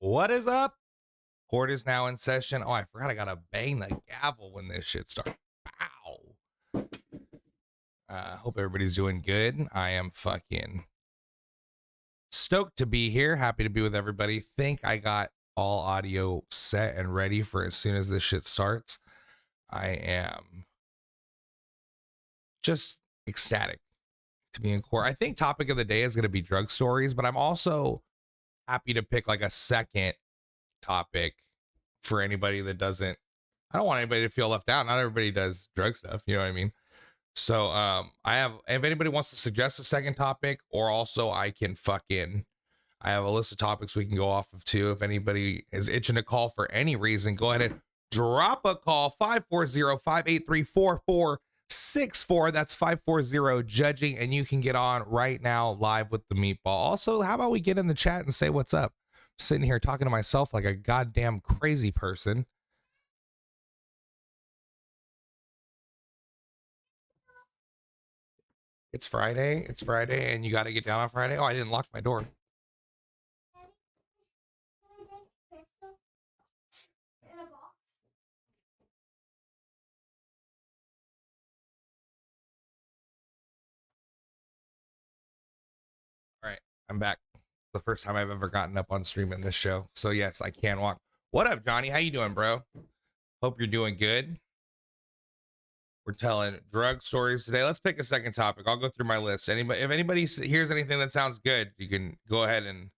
What is up? Court is now in session. Oh, I forgot I gotta bang the gavel when this shit starts. Ow. Hope everybody's doing good. I am fucking stoked to be here. Happy to be with everybody. Think I got all audio set and ready for as soon as this shit starts. I am just ecstatic to be in court. I think topic of the day is going to be drug stories, but I'm also happy to pick like a second topic for anybody that doesn't. I don't want anybody to feel left out. Not everybody does drug stuff, you know what I mean? So I have, if anybody wants to suggest a second topic, or also I have a list of topics we can go off of too. If anybody is itching to call for any reason, go ahead and drop a call. 540-583-4464. That's 540 judging, and you can get on right now live with the Meatball. Also, how about we get in the chat and say what's up? I'm sitting here talking to myself like a goddamn crazy person. It's Friday, and you got to get down on Friday. Oh, I didn't lock my door. All right, I'm back. The first time I've ever gotten up on stream in this show. So yes, I can walk. What up, Johnny? How you doing, bro? Hope you're doing good. We're telling drug stories today. Let's pick a second topic. I'll go through my list. Anybody, if anybody hears anything that sounds good, you can go ahead and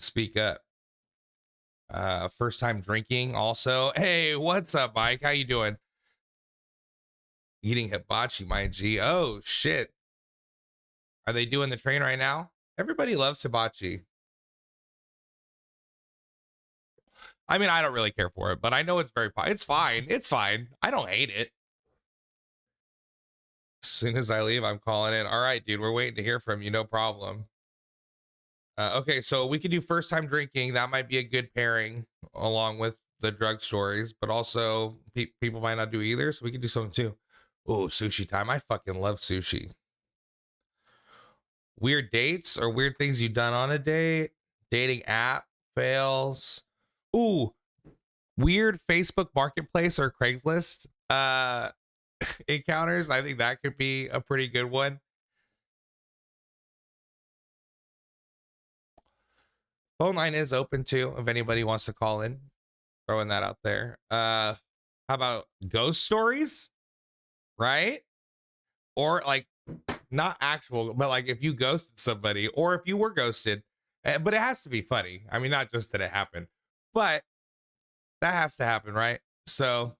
speak up. First time drinking also. Hey, what's up, Mike? How you doing? Eating hibachi, my G. Oh shit. Are they doing the train right now? Everybody loves hibachi. I mean, I don't really care for it, but I know it's it's fine. It's fine. I don't hate it. As soon as I leave, I'm calling in. All right, dude, we're waiting to hear from you. No problem. Okay, so we could do first time drinking. That might be a good pairing along with the drug stories, but also people might not do either. So we could do something too. Oh, sushi time. I fucking love sushi. Weird dates or weird things you've done on a date. Dating app fails. Ooh, weird Facebook Marketplace or Craigslist encounters. I think that could be a pretty good one. Phone line is open too if anybody wants to call in. Throwing that out there. How about ghost stories? Right? Or like not actual, but like if you ghosted somebody or if you were ghosted, but it has to be funny. I mean, not just that it happened, but that has to happen, right? So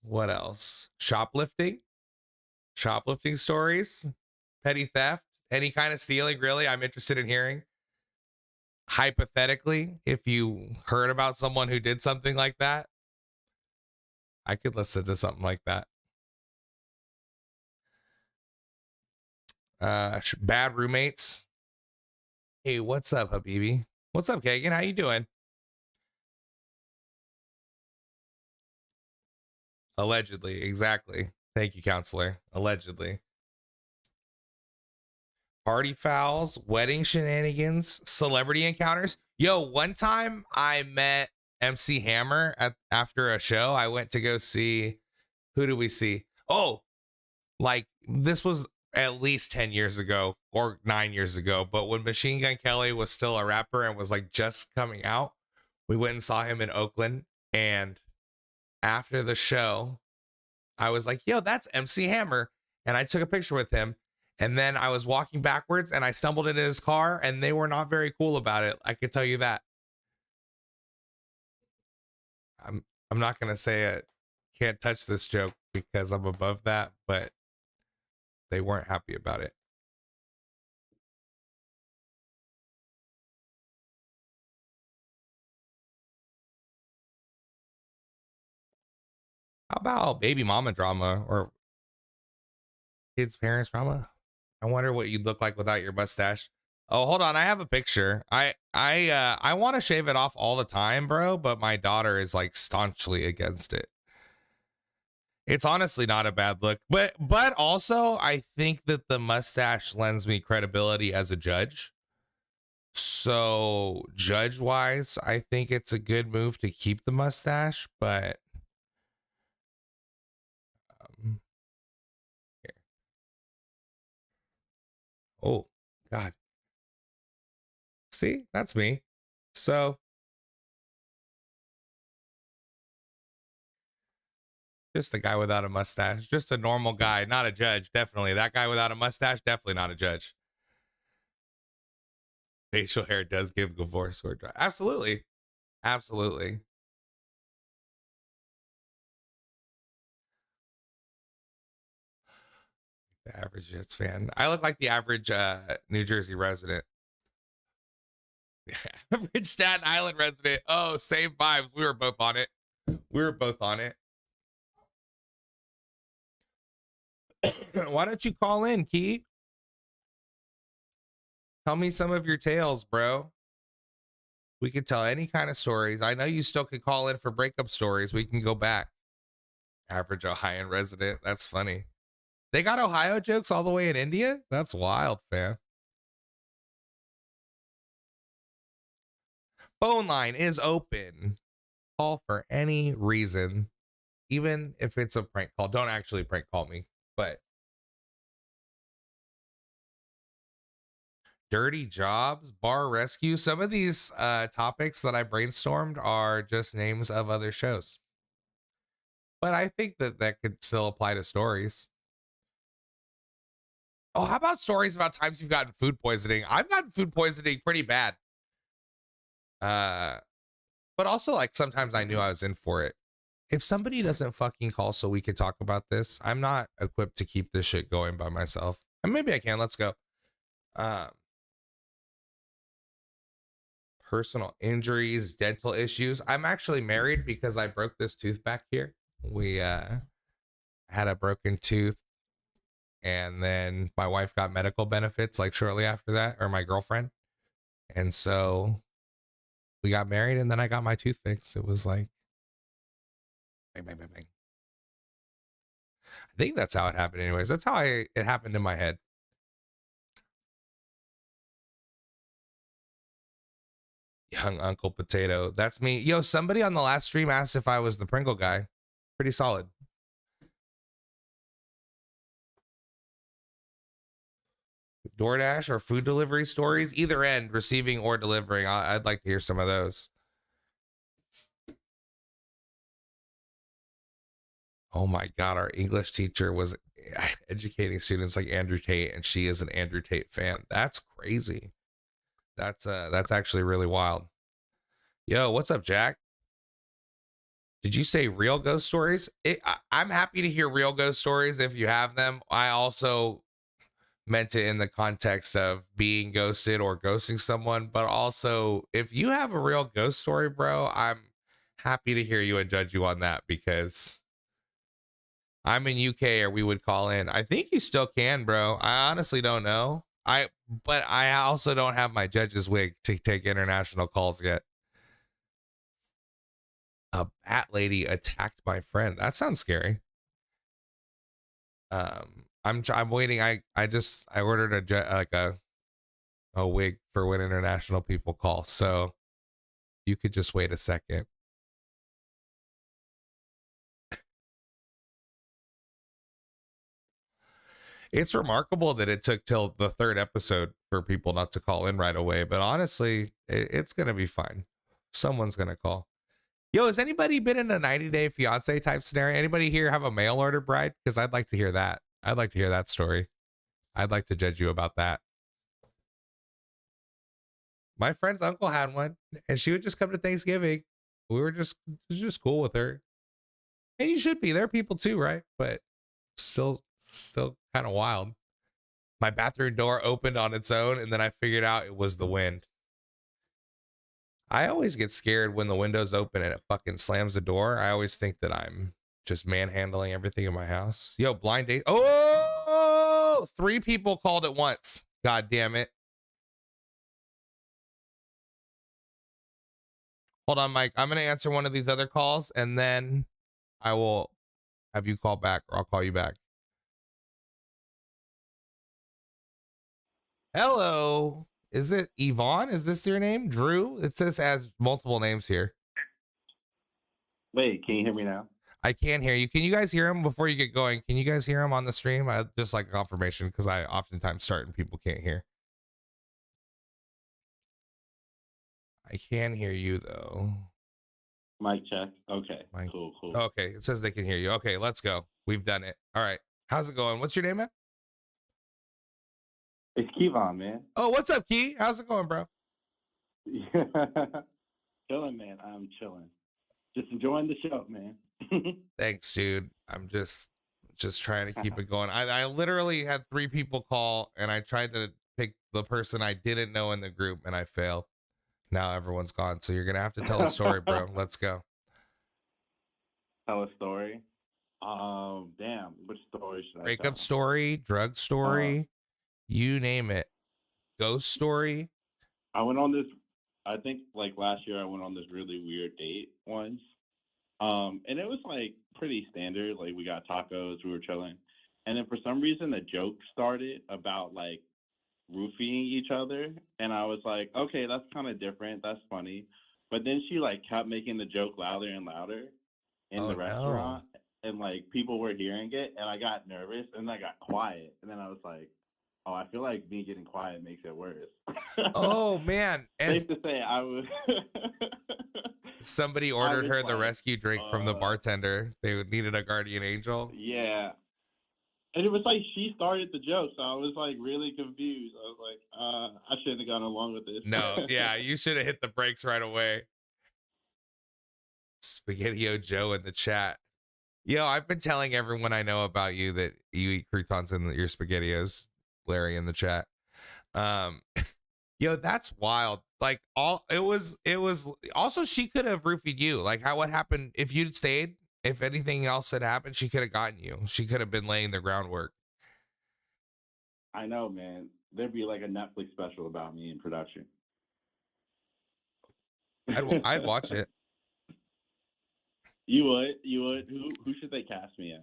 what else? Shoplifting stories, petty theft, any kind of stealing, really. I'm interested in hearing. Hypothetically, if you heard about someone who did something like that, I could listen to something like that. Bad roommates. Hey, what's up, Habibi? What's up, Kagan? How you doing? Allegedly, exactly. Thank you, counselor. Allegedly. Party fouls, wedding shenanigans, celebrity encounters. Yo, one time I met MC Hammer after a show. I went to go see, who do we see? Oh, like this was at least 10 years ago or 9 years ago. But when Machine Gun Kelly was still a rapper and was like just coming out, we went and saw him in Oakland. And after the show, I was like, yo, that's MC Hammer. And I took a picture with him. And then I was walking backwards and I stumbled into his car and they were not very cool about it. I could tell you that. I'm not going to say it. Can't touch this joke because I'm above that, but they weren't happy about it. How about baby mama drama or kids parents drama? I wonder what you'd look like without your mustache. Oh, hold on. I have a picture. I want to shave it off all the time, bro, but my daughter is like staunchly against it. It's honestly not a bad look, but also I think that the mustache lends me credibility as a judge. So judge wise, I think it's a good move to keep the mustache, but here. Oh God. See, that's me. So just a guy without a mustache, just a normal guy, not a judge. Definitely. That guy without a mustache, definitely not a judge. Facial hair does give divorce or dry. Absolutely. Absolutely. The average Jets fan. I look like the average New Jersey resident. Average Staten Island resident. Oh, same vibes. We were both on it. We were both on it. Why don't you call in, Key? Tell me some of your tales, bro. We can tell any kind of stories. I know you still can call in for breakup stories. We can go back. Average Ohioan resident. That's funny. They got Ohio jokes all the way in India? That's wild, fam. Phone line is open. Call for any reason, even if it's a prank call. Don't actually prank call me, but dirty jobs, bar rescue. Some of these topics that I brainstormed are just names of other shows, but I think that could still apply to stories. Oh, how about stories about times you've gotten food poisoning? I've gotten food poisoning pretty bad. But also like sometimes I knew I was in for it. If somebody doesn't fucking call so we can talk about this, I'm not equipped to keep this shit going by myself. And maybe I can. Let's go. Personal injuries, dental issues. I'm actually married because I broke this tooth back here. We had a broken tooth, and then my wife got medical benefits like shortly after that, or my girlfriend. And so we got married, and then I got my tooth fixed. It was like bang, bang, bang, bang. I think that's how it happened anyways. That's how it happened in my head. Young Uncle Potato. That's me. Yo, somebody on the last stream asked if I was the Pringle guy. Pretty solid. DoorDash or food delivery stories, either end, receiving or delivering. I'd like to hear some of those. Oh my God, our English teacher was educating students like Andrew Tate, and she is an Andrew Tate fan. That's crazy. That's actually really wild. Yo, what's up, Jack? Did you say real ghost stories? I'm happy to hear real ghost stories if you have them. I also meant it in the context of being ghosted or ghosting someone, but also if you have a real ghost story, bro, I'm happy to hear you and judge you on that because I'm in UK or we would call in. I think you still can, bro. I honestly don't know. But I also don't have my judge's wig to take international calls yet. A bat lady attacked my friend. That sounds scary. I'm waiting. I ordered a wig for when international people call. So you could just wait a second. It's remarkable that it took till the third episode for people not to call in right away. But honestly, it's going to be fine. Someone's going to call. Yo, has anybody been in a 90-day fiance type scenario? Anybody here have a mail order bride? Because I'd like to hear that. I'd like to hear that story. I'd like to judge you about that. My friend's uncle had one, and she would just come to Thanksgiving. We were just cool with her. And you should be. There are people too, right? But still kind of wild. My bathroom door opened on its own, and then I figured out it was the wind. I always get scared when the window's open and it fucking slams the door. I always think that I'm just manhandling everything in my house. Yo, blind date. Oh, 3 people called at once. God damn it. Hold on, Mike. I'm going to answer one of these other calls, and then I will have you call back, or I'll call you back. Hello. Is it Yvonne? Is this your name? Drew? It says has multiple names here. Wait, can you hear me now? I can't hear you. Can you guys hear him before you get going? Can you guys hear him on the stream? I just like a confirmation because I oftentimes start and people can't hear. I can hear you though. Mic check. Okay. Mic. Cool. Okay, it says they can hear you. Okay, let's go. We've done it. All right. How's it going? What's your name, man? It's Kevon, man. Oh, what's up, Key? How's it going, bro? Chilling, man. I'm chilling. Just enjoying the show, man. Thanks, dude. I'm just trying to keep it going. I literally had 3 people call and I tried to pick the person I didn't know in the group and I failed. Now everyone's gone. So you're going to have to tell a story, bro. Let's go. Tell a story. Damn. Which story should I tell? Breakup story, drug story, you name it. Ghost story. I went on this, I think like last year I went on this really weird date once. And it was like pretty standard. Like we got tacos, we were chilling. And then for some reason a joke started about like roofing each other. And I was like, okay, that's kind of different. That's funny. But then she like kept making the joke louder and louder in the restaurant. And like people were hearing it and I got nervous and I got quiet. And then I was like, oh, I feel like me getting quiet makes it worse. Oh man. And safe to say I was somebody ordered her the rescue drink from the bartender. They needed a guardian angel. Yeah. And it was like she started the joke, so I was like really confused. I was like, I shouldn't have gone along with this. No, yeah, you should have hit the brakes right away. Spaghetti-O Joe in the chat. Yo, I've been telling everyone I know about you that you eat croutons in your SpaghettiOs. Larry in the chat. Yo, that's wild. Like it was also she could have roofied you. Like what happened if you'd stayed? If anything else had happened, she could have gotten you. She could have been laying the groundwork. I know, man. There'd be like a Netflix special about me in production. I'd watch it. You would. Who should they cast me as?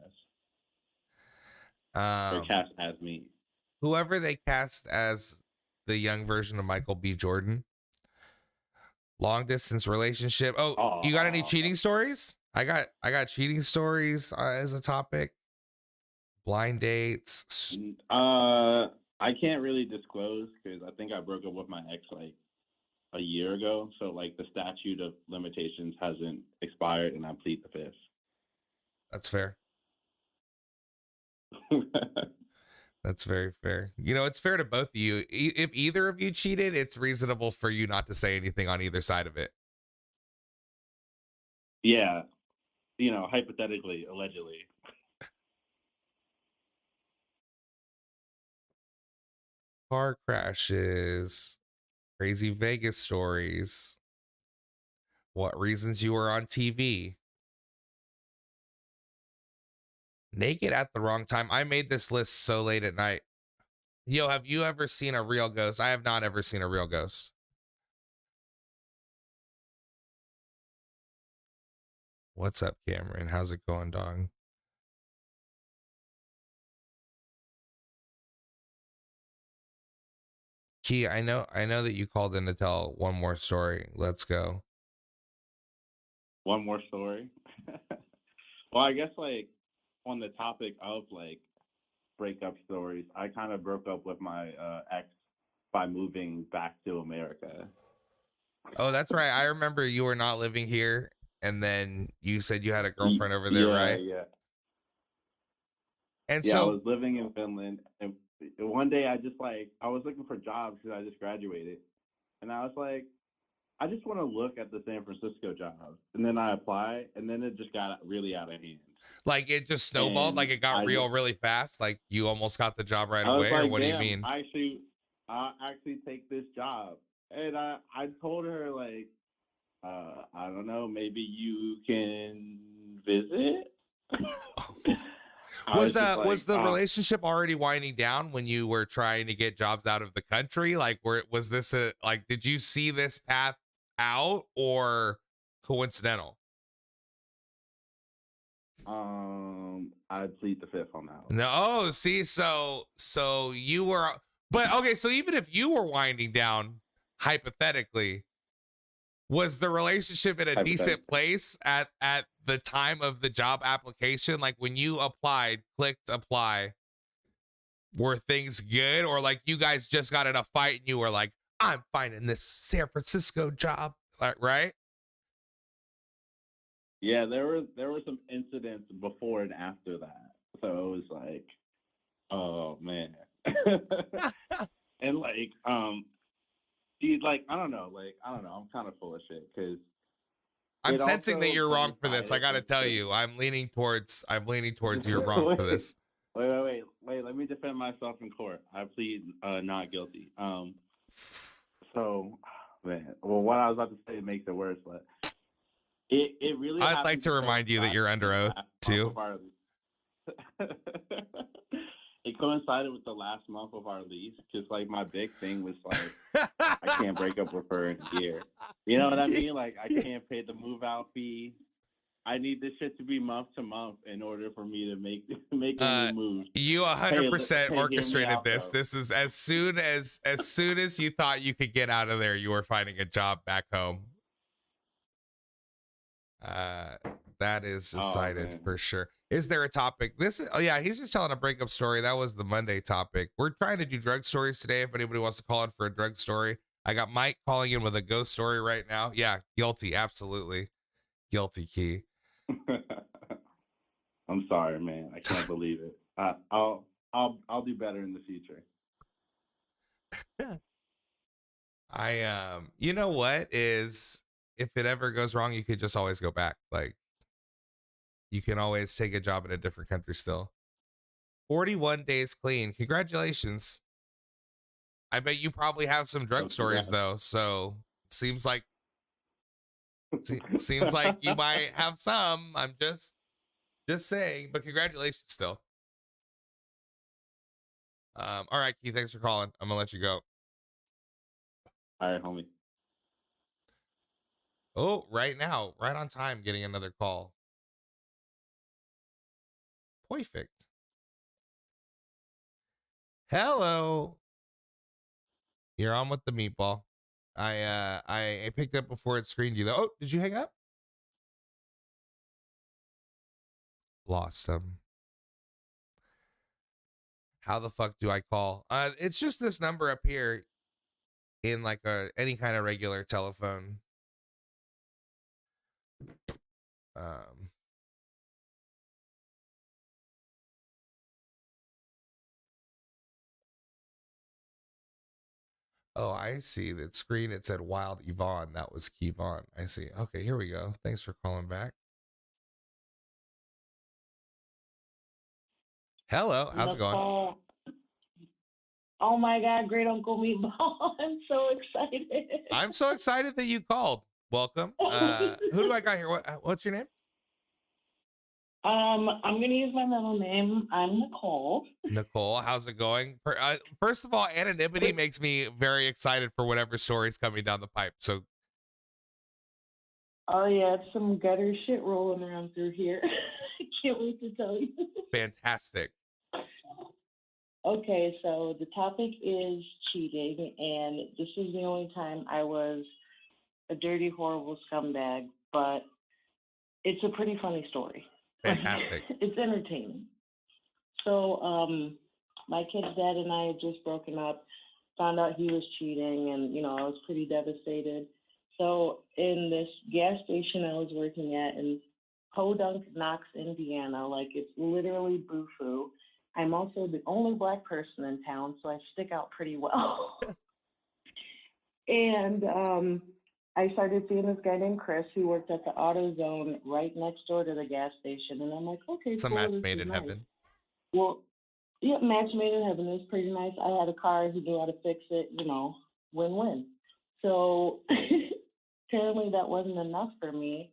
Or cast as me? Whoever they cast as the young version of Michael B. Jordan. Long distance relationship. Oh, you got any cheating stories? I got cheating stories as a topic. Blind dates. I can't really disclose because I think I broke up with my ex like a year ago. So like the statute of limitations hasn't expired and I plead the fifth. That's fair. That's very fair. You know, it's fair to both of you. If either of you cheated, it's reasonable for you not to say anything on either side of it. Yeah. You know, hypothetically, allegedly. Car crashes, crazy Vegas stories, what reasons you were on TV. Naked at the wrong time. I made this list so late at night. Yo, have you ever seen a real ghost? I have not ever seen a real ghost. What's up, Cameron? How's it going, dog? Key, I know that you called in to tell one more story. Let's go. One more story? Well, I guess like on the topic of like breakup stories, I kind of broke up with my ex by moving back to America. Oh, that's right. I remember you were not living here, and then you said you had a girlfriend over there, right? Yeah. And yeah, so I was living in Finland, and one day I was looking for jobs because I just graduated, and I was like, I just want to look at the San Francisco jobs, and then I apply, and then it just got really out of hand. Like it just snowballed, like it got really fast. Like you almost got the job right away, like, or what do you mean? I actually take this job, and I told her like, I don't know, maybe you can visit. Was the relationship already winding down when you were trying to get jobs out of the country? Like, was this did you see this path out or coincidental? I'd plead the fifth on that one. No, see, so you were But okay, so even if you were winding down, hypothetically, was the relationship in a decent place at the time of the job application? Like when you applied, clicked apply, were things good, or like you guys just got in a fight and you were like, I'm finding this San Francisco job, like, right? Yeah, there were some incidents before and after that, so it was like, oh man, and like dude, like I don't know, I'm kind of full of shit because I'm sensing that you're wrong for this. I got to tell you, I'm leaning towards you're wrong for this. Wait. Let me defend myself in court. I plead not guilty. So, man. Well, what I was about to say makes it worse, but it really. I'd like to remind you that you're under oath too. It coincided with the last month of our lease because, like, my big thing was like, I can't break up with her in a year. You know what I mean? Like, I can't pay the move out fee. I need this shit to be month to month in order for me to make any moves. You 100% orchestrated this. Though. This is as soon as you thought you could get out of there, you were finding a job back home. That is decided for sure. Is there a topic? He's just telling a breakup story. That was the Monday topic. We're trying to do drug stories today. If anybody wants to call in for a drug story, I got Mike calling in with a ghost story right now. Yeah, guilty, absolutely guilty. Key. I'm sorry, man. I can't believe it. I'll do better in the future. You know what is, if it ever goes wrong, you could just always go back. Like, you can always take a job in a different country still. 41 days clean. Congratulations. I bet you probably have some drug stories though. So seems like you might have some. I'm just saying, but congratulations still. All right, Keith, thanks for calling. I'm gonna let you go. All right, homie. Oh, right now, right on time, getting another call. Perfect. Hello. You're on with the meatball. I picked up before it screened you though. Oh, did you hang up? Lost him. How the fuck do I call? It's just this number up here in like any kind of regular telephone. Oh, I see that screen. It said Wild Yvonne. That was Kevon. I see. Okay, here we go. Thanks for calling back. Hello, how's it going? Oh my God, great Uncle Meatball. I'm so excited. I'm so excited that you called. Welcome. Who do I got here? What's your name? I'm going to use my middle name. I'm Nicole. Nicole, how's it going? First of all, anonymity makes me very excited for whatever story's coming down the pipe. So. Oh yeah, it's some gutter shit rolling around through here. I can't wait to tell you. Fantastic. Okay, so the topic is cheating, and this is the only time I was a dirty, horrible scumbag, but it's a pretty funny story. Fantastic. It's entertaining. So, my kid's dad and I had just broken up, found out he was cheating, and, I was pretty devastated. So, in this gas station I was working at in Podunk, Knox, Indiana, like it's literally boo-foo. I'm also the only Black person in town, so I stick out pretty well. And I started seeing this guy named Chris who worked at the AutoZone right next door to the gas station. And I'm like, okay, it's cool. It's a match made in heaven. Well, yeah, match made in heaven. It was pretty nice. I had a car. He knew how to fix it, win-win. So apparently that wasn't enough for me.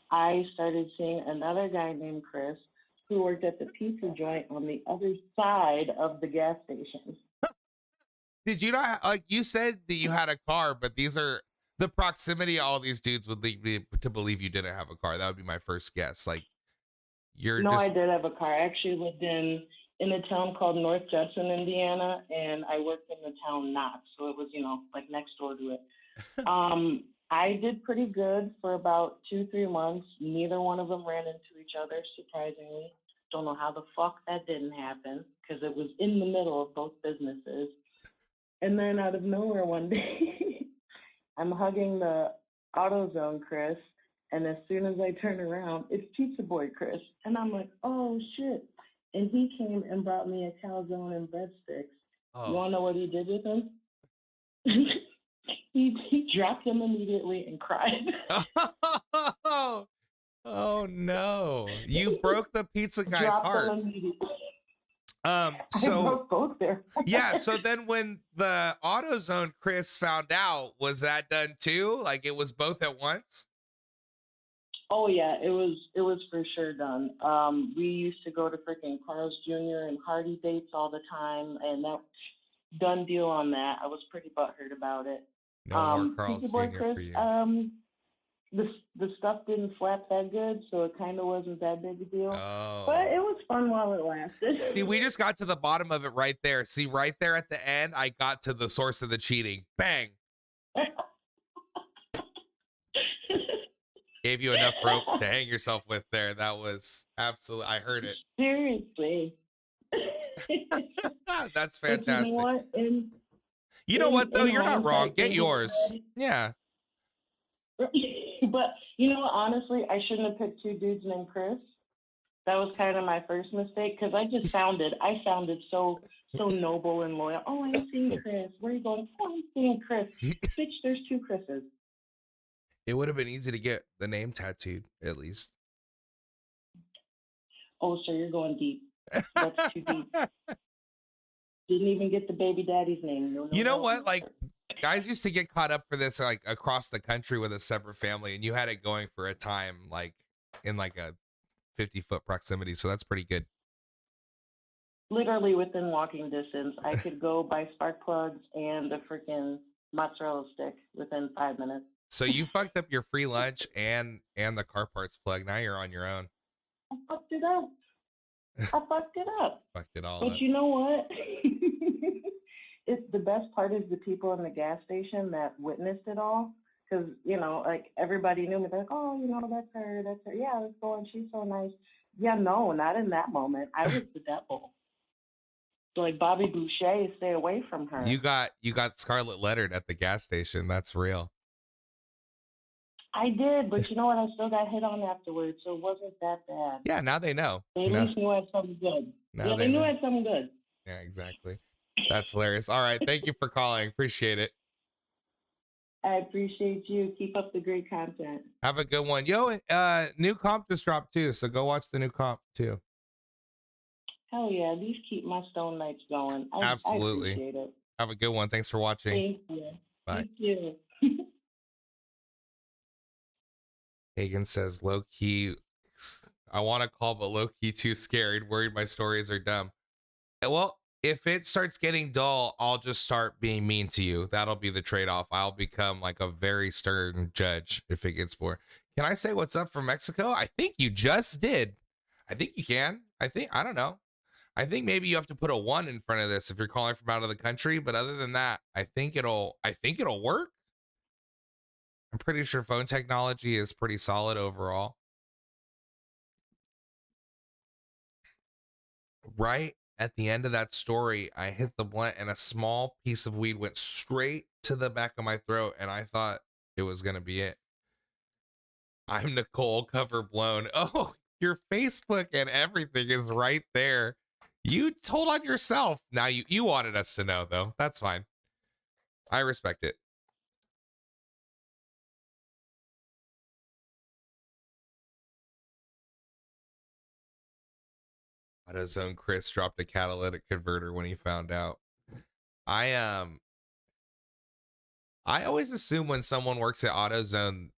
I started seeing another guy named Chris who worked at the pizza joint on the other side of the gas station. Did you not, like you said that you had a car, but these are the proximity of all these dudes would lead me to believe you didn't have a car. That would be my first guess. Like I did have a car. I actually lived in in a town called North Judson, Indiana, and I worked in the town Knox, so it was, like next door to it. I did pretty good for about 2-3 months. Neither one of them ran into each other, surprisingly. Don't know how the fuck that didn't happen because it was in the middle of both businesses. And then out of nowhere one day, I'm hugging the AutoZone Chris, and as soon as I turn around, it's Pizza Boy Chris. And I'm like, oh shit. And he came and brought me a calzone and breadsticks. You Oh. wanna know what he did with them? he dropped them immediately and cried. Oh no. You broke the pizza guy's Dropped heart. them immediately. I So broke both there. yeah, so then when the AutoZone Chris found out, was that done too? Like it was both at once? Oh yeah, it was for sure done. We used to go to freaking Carl's Jr. and Hardy dates all the time, and that done deal on that. I was pretty butthurt about it. No more Carl's Pizza Boy Jr. Chris, for you. the stuff didn't flap that good, so it kind of wasn't that big a deal. Oh. But it was fun while it lasted. See, we just got to the bottom of it right there. See, right there at the end, I got to the source of the cheating. Bang. Gave you enough rope to hang yourself with there. That was absolutely, I heard it. Seriously. That's But fantastic. you know what? You know what, though? in You're not wrong. hindsight, Get thinking yours. about it- Yeah. But honestly, I shouldn't have picked two dudes named Chris. That was kind of my first mistake because I sounded so noble and loyal. Oh, I'm seeing Chris. Where are you going? Oh, I'm seeing Chris. Bitch, there's two Chris's. It would have been easy to get the name tattooed, at least. Oh, so you're going deep. That's too deep. Didn't even get the baby daddy's name. No, You know no, what? no, Like, sir. guys used to get caught up for this, like, across the country with a separate family, and you had it going for a time, like, in, like, a 50-foot proximity, so that's pretty good. Literally within walking distance, I could go buy spark plugs and a freaking mozzarella stick within 5 minutes. So you fucked up your free lunch and the car parts plug. Now you're on your own. I fucked it up. Fucked it all But up. you know what? It's the best part is the people in the gas station that witnessed it all. Because, like everybody knew me. They're like, oh, that's her. That's her. Yeah, let's go. And she's so nice. Yeah, no, not in that moment. I was the devil. So like Bobby Boucher, stay away from her. You got scarlet lettered at the gas station. That's real. I did, but you know what? I still got hit on afterwards, so it wasn't that bad. Yeah, now they know. They at least knew I had something good. Now Yeah, they knew I had something good. Yeah, exactly. That's hilarious. All right, thank you for calling. Appreciate it. I appreciate you. Keep up the great content. Have a good one. Yo, new comp just dropped too, so go watch the new comp too. Hell yeah, at least keep my stone nights going. Absolutely. I appreciate it. Have a good one. Thanks for watching. Thank you. Bye. Thank you. Hagen says, low key, I want to call, but low key too scared, worried my stories are dumb. Well, if it starts getting dull, I'll just start being mean to you. That'll be the trade-off. I'll become like a very stern judge if it gets bored. Can I say what's up from Mexico? I think you just did. I think you can. I don't know. I think maybe you have to put a 1 in front of this if you're calling from out of the country. But other than that, I think it'll work. I'm pretty sure phone technology is pretty solid overall. Right at the end of that story, I hit the blunt and a small piece of weed went straight to the back of my throat, and I thought it was going to be it. I'm Nicole, cover blown. Oh, your Facebook and everything is right there. You told on yourself. Now you wanted us to know, though. That's fine. I respect it. AutoZone Chris dropped a catalytic converter when he found out. I always assume when someone works at AutoZone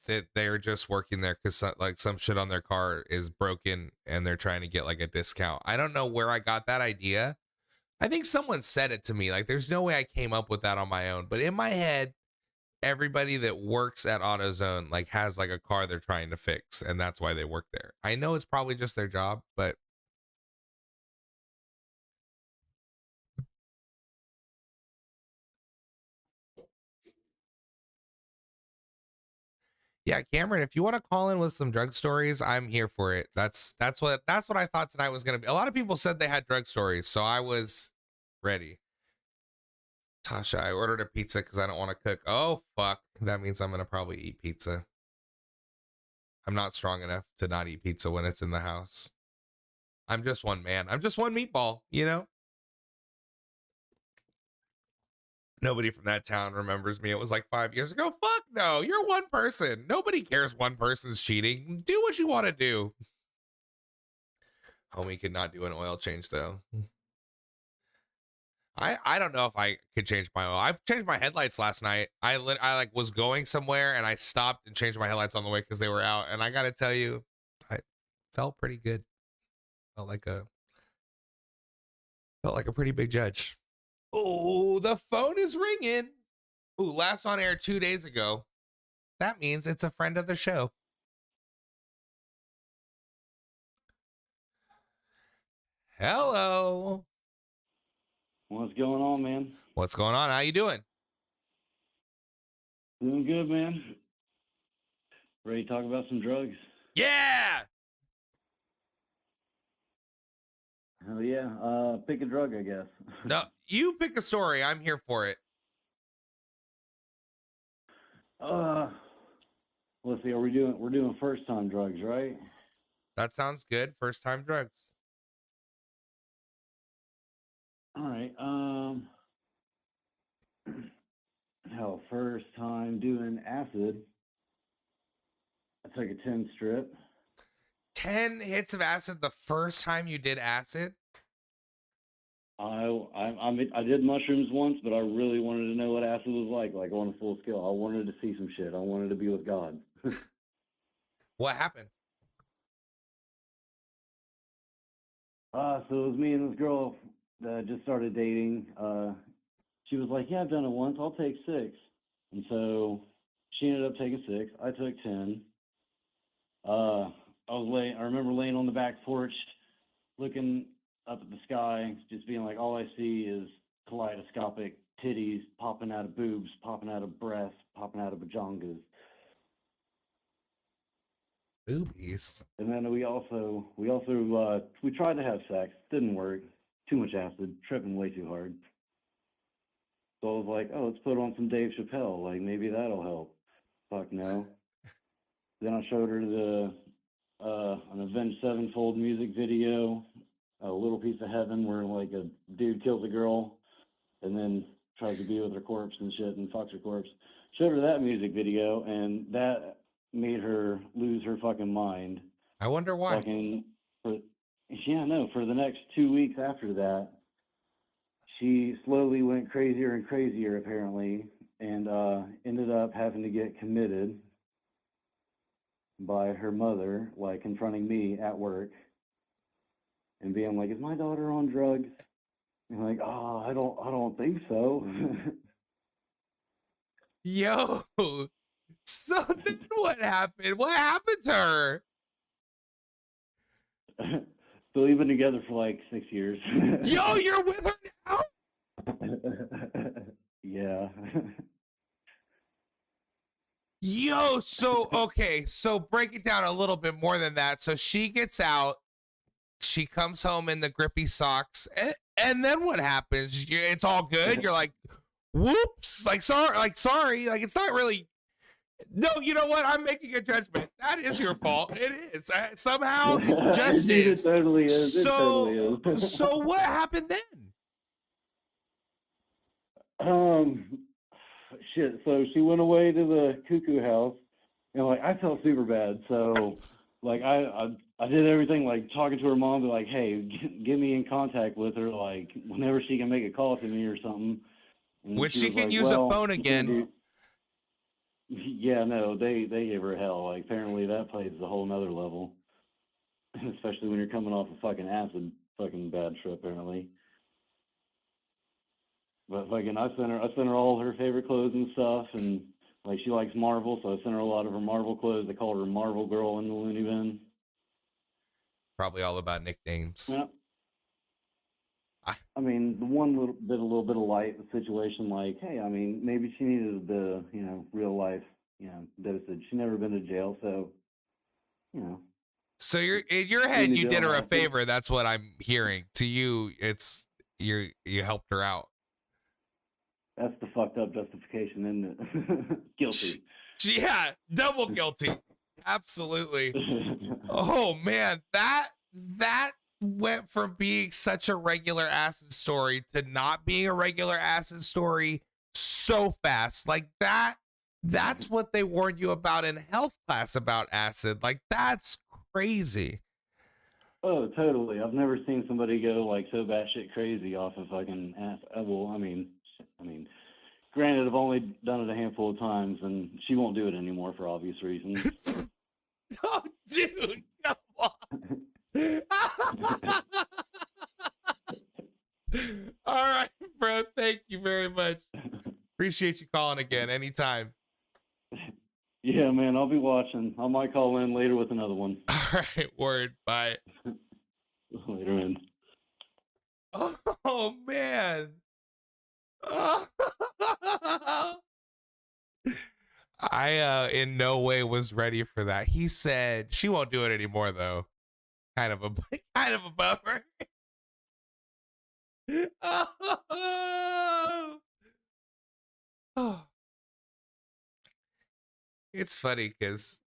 that they're just working there because like some shit on their car is broken and they're trying to get like a discount. I don't know where I got that idea. I think someone said it to me. Like there's no way I came up with that on my own. But in my head, everybody that works at AutoZone like has like a car they're trying to fix, and that's why they work there. I know it's probably just their job, but Yeah, Cameron, if you want to call in with some drug stories, I'm here for it. That's what I thought tonight was gonna be. A lot of people said they had drug stories, so I was ready. Tasha, I ordered a pizza because I don't want to cook. Oh fuck. That means I'm gonna probably eat pizza. I'm not strong enough to not eat pizza when it's in the house. I'm just one man. I'm just one meatball, you know? Nobody from that town remembers me. It was like 5 years ago. Fuck no. You're one person. Nobody cares one person's cheating. Do what you want to do. Homie could not do an oil change though. I don't know if I could change my oil. I changed my headlights last night. I like was going somewhere and I stopped and changed my headlights on the way because they were out. And I got to tell you, I felt pretty good. Felt like a pretty big judge. Oh, the phone is ringing. Ooh, last on air 2 days ago. That means it's a friend of the show. Hello. What's going on, man? What's going on? How you doing? Doing good, man. Ready to talk about some drugs? Yeah. Hell yeah. Pick a drug, I guess. No, you pick a story. I'm here for it. Let's see. We're doing first time drugs, right? That sounds good. First time drugs. All right. Hell, first time doing acid. I took a 10 strip. 10 hits of acid the first time you did acid? I did mushrooms once, but I really wanted to know what acid was like on a full scale. I wanted to see some shit. I wanted to be with God. What happened? So it was me and this girl that just started dating. She was like, "Yeah, I've done it once. I'll take 6." And so she ended up taking 6. I took 10. I remember laying on the back porch, looking up at the sky, just being like, all I see is kaleidoscopic titties popping out of boobs, popping out of breasts, popping out of bajongas. Boobies. And then we tried to have sex. Didn't work. Too much acid. Tripping way too hard. So I was like, oh, let's put on some Dave Chappelle. Like, maybe that'll help. Fuck no. Then I showed her an Avenged Sevenfold music video, A Little Piece of Heaven, where like a dude kills a girl and then tries to be with her corpse and shit and fucks her corpse. Showed her that music video, and that made her lose her fucking mind. I wonder why. For the next 2 weeks after that, she slowly went crazier and crazier, apparently, and ended up having to get committed by her mother, like confronting me at work and being like, "Is my daughter on drugs?" And I'm like, "Oh, I don't think so." Yo. So then what happened? What happened to her? So we've been together for like 6 years. Yo, you're with her now? Yeah. Yo, so okay, so break it down a little bit more than that. So she gets out, she comes home in the grippy socks, and then what happens? It's all good. You're like, whoops, like sorry, like it's not really. No, you know what? I'm making a judgment. That is your fault. It is somehow it just Dude, is. It totally is. So, It totally is. so what happened then? Shit. So she went away to the cuckoo house, and like I felt super bad. So, like I did everything, like talking to her mom, be like, hey, get me in contact with her, like whenever she can make a call to me or something. And Which she was can like, use a well, phone you can't again. Yeah, no, they gave her hell. Like apparently that plays a whole nother level, especially when you're coming off a fucking acid fucking bad trip apparently. But fucking, I sent her all her favorite clothes and stuff, and like she likes Marvel, so I sent her a lot of her Marvel clothes. They call her Marvel Girl in the loony bin. Probably all about nicknames. Yeah. I mean, the one little bit of light the situation, like, hey, I mean, maybe she needed the real life devastated. She's never been to jail, so So you're in your being head, in you jail did her a now, favor. That's what I'm hearing. To you, it's you helped her out. that's the fucked up justification, isn't it? Guilty. Yeah, double guilty. Absolutely. Oh man, that went from being such a regular acid story to not being a regular acid story so fast. Like that's what they warned you about in health class about acid. Like that's crazy. Oh, totally. I've never seen somebody go like so batshit crazy off of fucking acid. Well, I mean, granted, I've only done it a handful of times, and she won't do it anymore for obvious reasons. Oh, dude, come on. All right, bro. Thank you very much. Appreciate you calling again anytime. Yeah, man, I'll be watching. I might call in later with another one. All right, word. Bye. Later in. Oh man. I in no way was ready for that. He said she won't do it anymore though. Kind of a kind of a bummer. Oh. It's funny because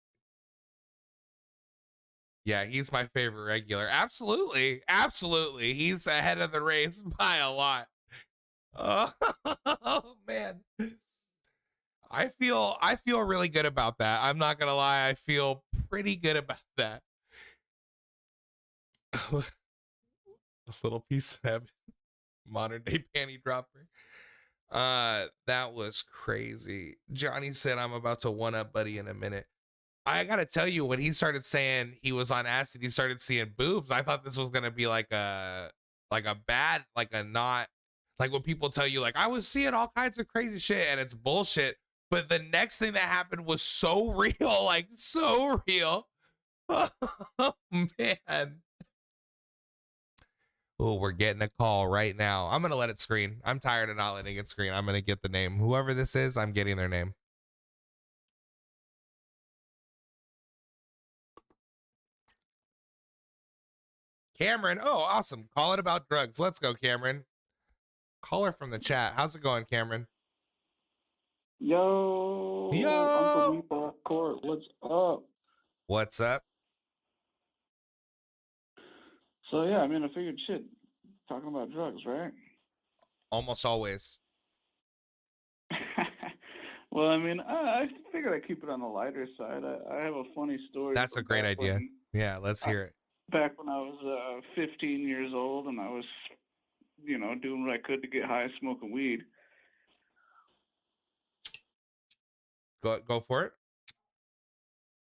yeah, he's my favorite regular. Absolutely. Absolutely. He's ahead of the race by a lot. Oh, man. I feel really good about that. I'm not gonna lie, I feel pretty good about that. A little piece of heaven. Modern day panty dropper. That was crazy. Johnny said I'm about to one up buddy in a minute. I gotta tell you, when he started saying he was on acid, he started seeing boobs. I thought this was gonna be like a bad, like a not like when people tell you like I was seeing all kinds of crazy shit and it's bullshit. But the next thing that happened was so real, like so real. Oh man. Oh, we're getting a call right now. I'm gonna let it screen. I'm tired of not letting it screen. I'm gonna get the name. Whoever this is, I'm getting their name. Cameron. Oh, awesome. Call it about drugs. Let's go, Cameron. Caller from the chat. How's it going, Cameron? Yo, Yo. Uncle Meatball Court, what's up? What's up? So yeah, I mean, I figured shit, talking about drugs, right? Almost always. Well, I mean, I figured I'd keep it on the lighter side. I have a funny story. That's a from great back idea. when- Yeah, let's hear it. Back when I was 15 years old and I was, doing what I could to get high, smoking weed. Go for it.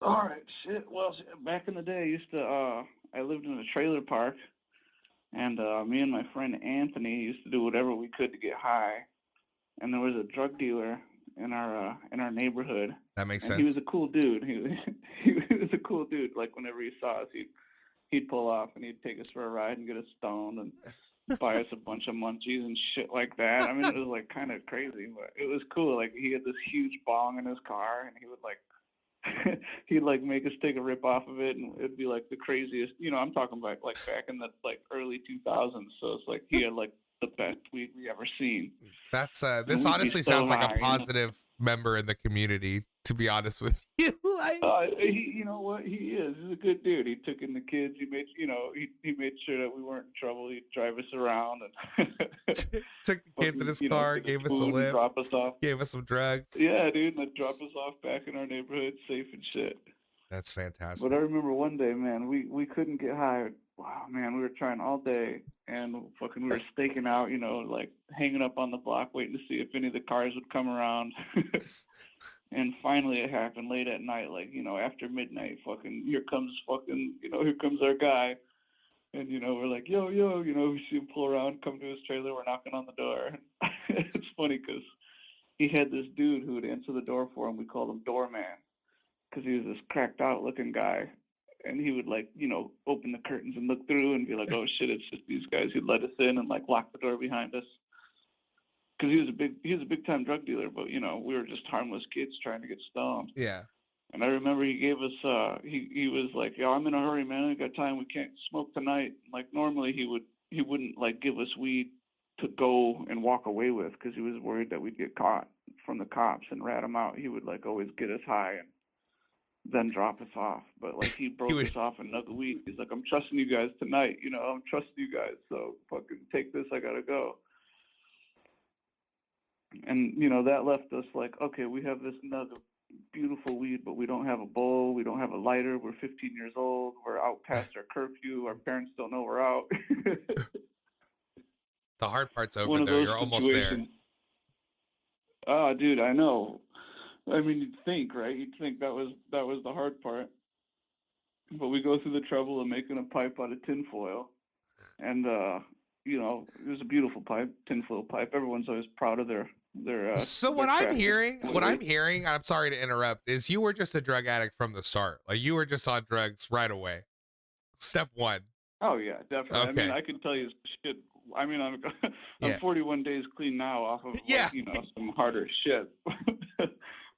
All right, shit. Well, back in the day, I lived in a trailer park, and me and my friend Anthony used to do whatever we could to get high. And there was a drug dealer in our neighborhood. That makes And sense. he was a cool dude. He was a cool dude. Like whenever he saw us, he'd pull off and he'd take us for a ride and get us stoned and buy us a bunch of munchies and shit like that. I mean, it was like kind of crazy, but it was cool. Like he had this huge bong in his car, and he would like he'd like make us take a rip off of it, and it'd be like the craziest. I'm talking about like back in the like early 2000s. So it's like he had like the best weed we ever seen. That's And this we'd be honestly so sounds like high, a positive member in the community, to be honest with you. You know what? He is. He's a good dude. He took in the kids. He made, he made sure that we weren't in trouble. He'd drive us around and Took the kids in his fucking, car, get gave us a food and lift, drop us off. gave us some drugs. Yeah, dude, and they'd drop us off back in our neighborhood, safe and shit. That's fantastic. But I remember one day, man, we couldn't get high. Wow, man, we were trying all day, and we were staking out, like hanging up on the block, waiting to see if any of the cars would come around. And finally it happened late at night, like, after midnight, here comes our guy. And, we're like, yo, we see him pull around, come to his trailer, we're knocking on the door. It's funny because he had this dude who would answer the door for him. We called him Doorman because he was this cracked out looking guy. And he would open the curtains and look through and be like, oh shit, it's just these guys. He'd let us in and lock the door behind us. because he was a big time drug dealer, but you know, we were just harmless kids trying to get stoned. Yeah. And I remember he gave us he was like, "Yo, I'm in a hurry, man. I got time. We can't smoke tonight." Like normally he wouldn't like give us weed to go and walk away with because he was worried that we'd get caught from the cops and rat him out. He would like always get us high and then drop us off. But like he broke would- us off another week. He's like, "I'm trusting you guys tonight. You know, I'm trusting you guys. So fucking take this. I gotta go." And you know that left us like, okay, we have this another beautiful weed, but we don't have a bowl, we don't have a lighter. We're 15 years old. We're out past our curfew. Our parents don't know we're out. The hard part's over One of though. those You're almost there. situations. Oh, dude, I know. I mean, you'd think, right? You'd think that was the hard part. But we go through the trouble of making a pipe out of tinfoil, and you know, it was a beautiful pipe, tinfoil pipe. Everyone's always proud of their. So what their I'm craft hearing, ability. and I'm sorry to interrupt, is you were just a drug addict from the start. Like you were just on drugs right away. Step one. Oh yeah, definitely. I mean, Okay. I can tell you shit. I mean, I'm Yeah. 41 days clean now off of Yeah. like, you know, some harder shit.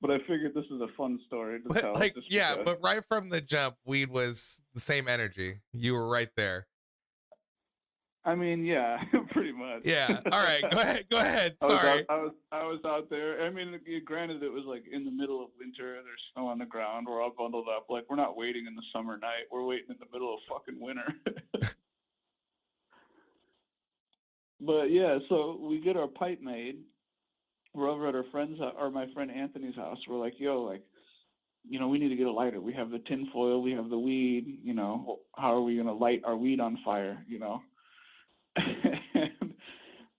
But I figured this is a fun story to But tell. like, just yeah, because. but right from the jump, weed was the same energy. You were right there. I mean, yeah, pretty much. Yeah. All right. Go ahead. I was Sorry. I was out there. I mean, granted, it was like in the middle of winter. There's snow on the ground. We're all bundled up. Like we're not waiting in the summer night. We're waiting in the middle of fucking winter. But yeah, so we get our pipe made. We're over at our friend's or my friend Anthony's house. We're like, yo, like, you know, we need to get a lighter. We have the tinfoil. We have the weed. You know, how are we gonna light our weed on fire? You know.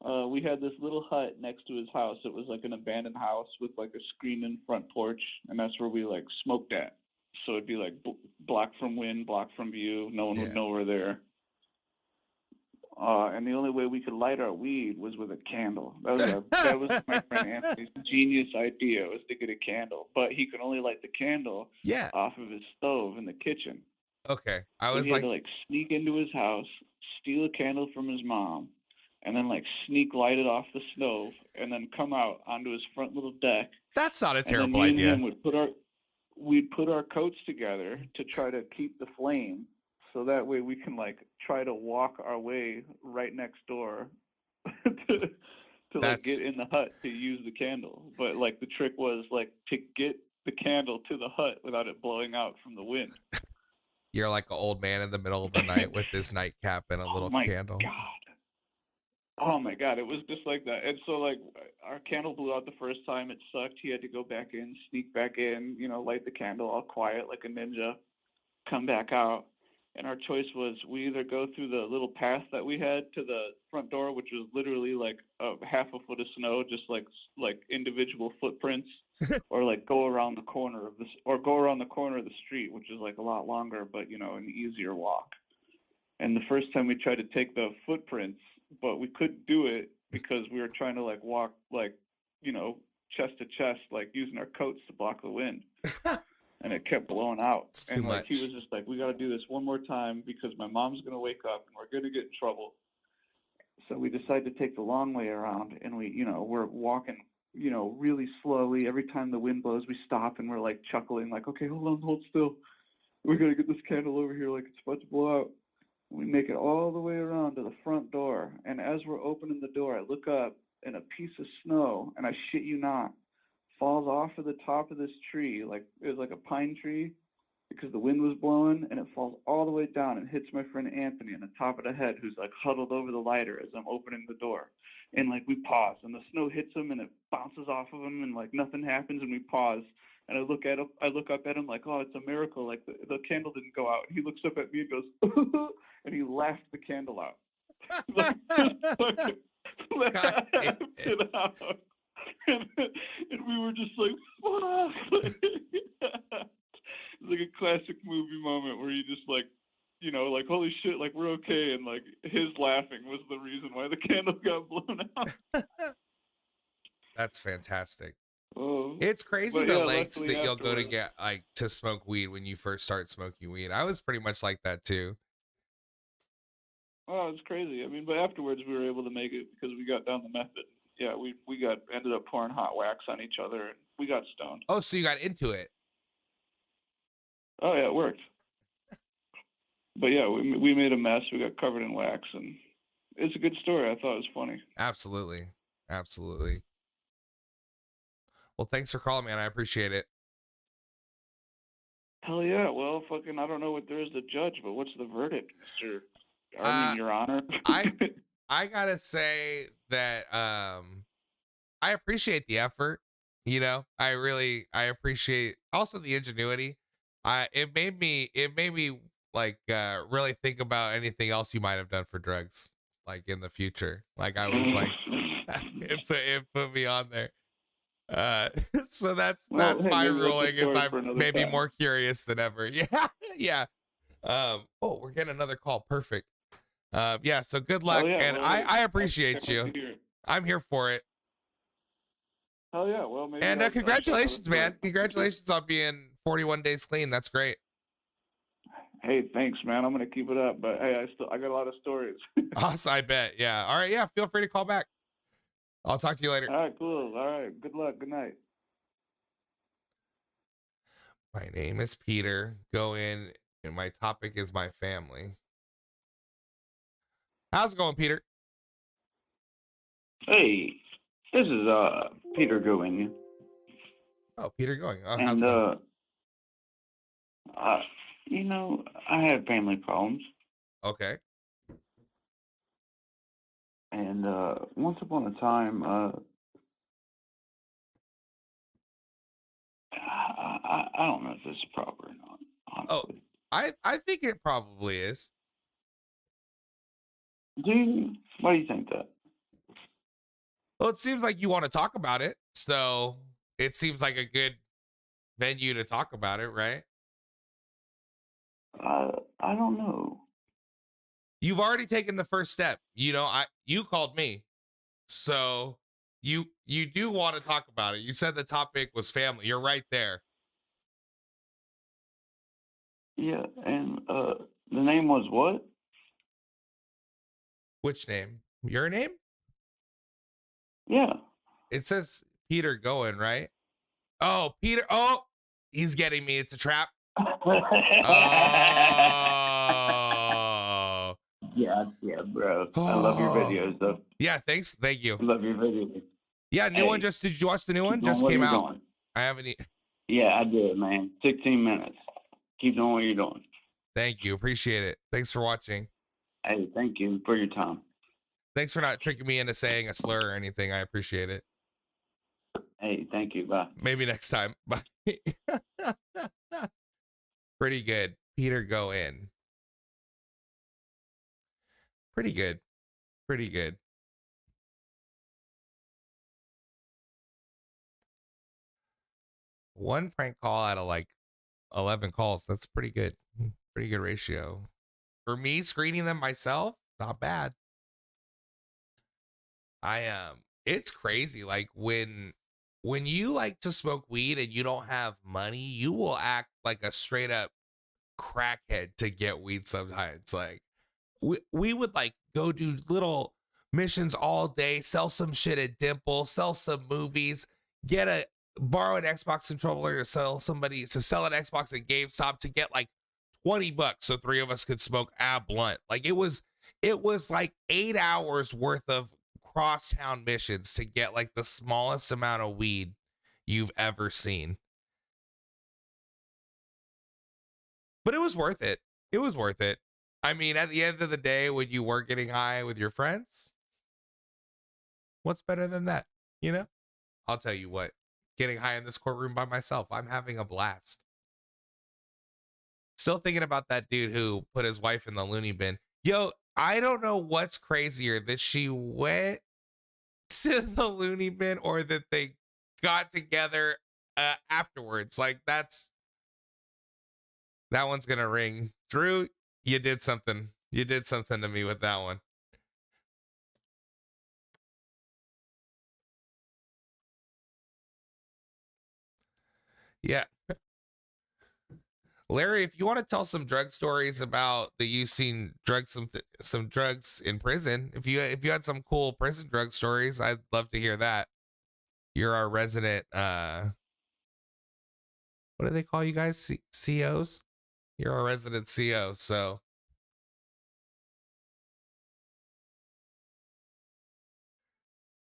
And we had this little hut next to his house. It was like an abandoned house with like a screened-in front porch, and that's where we like smoked at. So it'd be like blocked from wind, blocked from view. No one would Yeah. know we're there. And the only way we could light our weed was with a candle. That was my friend Anthony's genius idea, was to get a candle. But he could only light the candle Yeah. off of his stove in the kitchen. Okay. I So was he had like, to like sneak into his house, steal a candle from his mom, and then like sneak light it off the stove, and then come out onto his front little deck. that's not a And then terrible me and idea. him we'd put our coats together to try to keep the flame, so that way we can like try to walk our way right next door to like get in the hut to use the candle. But like the trick was like to get the candle to the hut without it blowing out from the wind. You're like an old man in the middle of the night with his nightcap and a little candle. Oh my God, it was just like that. And so like our candle blew out the first time. It sucked. He had to go back in, sneak back in, you know, light the candle all quiet like a ninja, come back out. And our choice was we either go through the little path that we had to the front door, which was literally like a half a foot of snow, just like individual footprints, or like go around the corner of the street, which is like a lot longer, but you know, an easier walk. And the first time we tried to take the footprints, but we couldn't do it because we were trying to like walk like, you know, chest to chest, like using our coats to block the wind. And it kept blowing out. It's too and like much. he was just like, we got to do this one more time because my mom's going to wake up and we're going to get in trouble. So we decided to take the long way around, and we, you know, we're walking, you know, really slowly. Every time the wind blows, we stop and we're like chuckling, like, okay, hold still. We're going to get this candle over here like it's about to blow out. We make it all the way around to the front door. And as we're opening the door, I look up and a piece of snow, and I shit you not, falls off of the top of this tree. Like it was like a pine tree because the wind was blowing, and it falls all the way down and hits my friend Anthony on the top of the head, who's like huddled over the lighter as I'm opening the door. And like we pause, and the snow hits him and it bounces off of him, and like nothing happens, and we pause. And I look up at him like, oh, it's a miracle. Like the candle didn't go out. And he looks up at me and goes, and he laughed the candle out. Like, laughed it out. And we were just like, fuck. It's like a classic movie moment where you just like, you know, like, holy shit, like we're okay. And like his laughing was the reason why the candle got blown out. That's fantastic. Oh, It's crazy but the yeah, lengths that luckily you'll go to afterwards- get like to smoke weed when you first start smoking weed. I was pretty much like that too. Oh, it's crazy. I mean, but afterwards we were able to make it because we got down the method. yeah, we ended up pouring hot wax on each other, and we got stoned. Oh, so you got into it. Oh yeah, it worked. But yeah, we made a mess. We got covered in wax, and it's a good story. I thought it was funny. Absolutely. Absolutely. Well, thanks for calling, man. I appreciate it. Hell yeah. Well, fucking, I don't know what there is to judge, but what's the verdict, Mister? Your Honor. I gotta say that I appreciate the effort. You know, I appreciate also the ingenuity. It made me like really think about anything else you might have done for drugs, like in the future. Like I was like, it put me on there. So that's Well, hey, my maybe that's a ruling. Is story I'm for another maybe time. more curious than ever. Yeah, yeah. Oh, we're getting another call. Perfect. Yeah. So good luck, yeah, and well, I hey, appreciate can't you. wait to hear it. I'm here for it. Hell yeah. Well, maybe. And I'll check another congratulations, story. man. Congratulations on being 41 days clean. That's great. Hey, thanks, man. I'm gonna keep it up. But hey, I got a lot of stories. Awesome. I bet. Yeah. All right. Yeah. Feel free to call back. I'll talk to you later. All right, cool. All right. Good luck. Good night. My name is Peter. Go in, and my topic is my family. How's it going, Peter? Hey, this is Peter Going, Oh, Peter going. Oh, how's it and going? you know, I have family problems, Okay. and once upon a time, I don't know if this is proper or not, Oh, honestly. I think it probably is. Do you? Why do you think that? Well, it seems like you want to talk about it, so it seems like a good venue to talk about it, right? I don't know. You've already taken the first step. You know, you called me. So you do want to talk about it. You said the topic was family. You're right there. Yeah, and the name was what? Which name? Your name? Yeah. It says Peter going, right? Oh, Peter. Oh, he's getting me. It's a trap. Oh. Yeah, bro. I love your videos, though. Yeah, thanks. Thank you. I love your videos. Yeah, new one. Hey, Did you watch the new one? keep doing Just what came you're out. doing. I haven't. Yeah, I did, man. 16 minutes. Keep doing what you're doing. Thank you. Appreciate it. Thanks for watching. Hey, thank you for your time. Thanks for not tricking me into saying a slur or anything. I appreciate it. Hey, thank you. Bye. Maybe next time. Bye. Pretty good. Peter, go in. Pretty good. Pretty good. One prank call out of like 11 calls. That's pretty good. Pretty good ratio. For me, screening them myself, not bad. It's crazy. Like when you like to smoke weed and you don't have money, you will act like a straight up crackhead to get weed sometimes. Like we would like go do little missions all day, sell some shit at Dimple, sell some movies, borrow an Xbox controller to sell an Xbox at GameStop to get like $20 so three of us could smoke a blunt. Like it was like 8 hours worth of crosstown missions to get like the smallest amount of weed you've ever seen. But it was worth it. It was worth it. I mean, at the end of the day, when you were getting high with your friends, what's better than that? You know? I'll tell you what, getting high in this courtroom by myself, I'm having a blast. Still thinking about that dude who put his wife in the loony bin. Yo, I don't know what's crazier, that she went to the loony bin or that they got together afterwards. Like that one's gonna ring. Drew, you did something. You did something to me with that one. Yeah. Larry, if you want to tell some drug stories about that you've seen drugs, some drugs in prison, if you had some cool prison drug stories, I'd love to hear that. You're our resident what do they call you guys? COs? You're our resident CO, so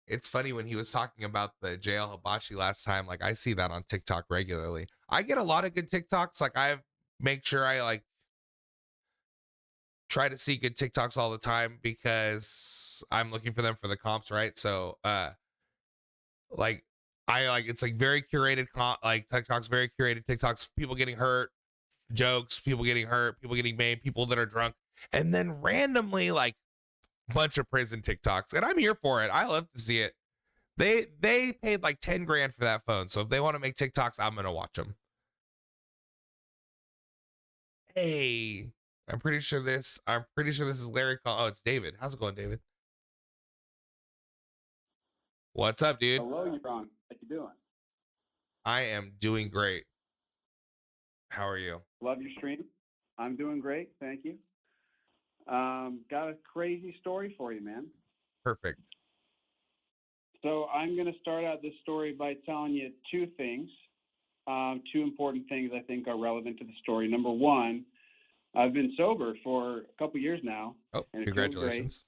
it's funny when he was talking about the jail hibachi last time, like I see that on TikTok regularly. I get a lot of good TikToks. Like I make sure I like try to see good TikToks all the time because I'm looking for them for the comps, right? So like I like it's like very curated like TikToks, very curated TikToks, people getting hurt, jokes, people getting hurt, people getting made, people that are drunk, and then randomly like bunch of prison TikToks. And I'm here for it. I love to see it. They paid like 10 grand for that phone. So if they want to make TikToks, I'm gonna watch them. Hey, I'm pretty sure this is Larry call. Oh, it's David. How's it going, David? What's up, dude? Hello, you're on. How you doing? I am doing great. How are you? Love your stream. I'm doing great, thank you. Got a crazy story for you, man. Perfect. So I'm going to start out this story by telling you two things, two important things I think are relevant to the story. Number one, I've been sober for a couple years now. Oh, and congratulations.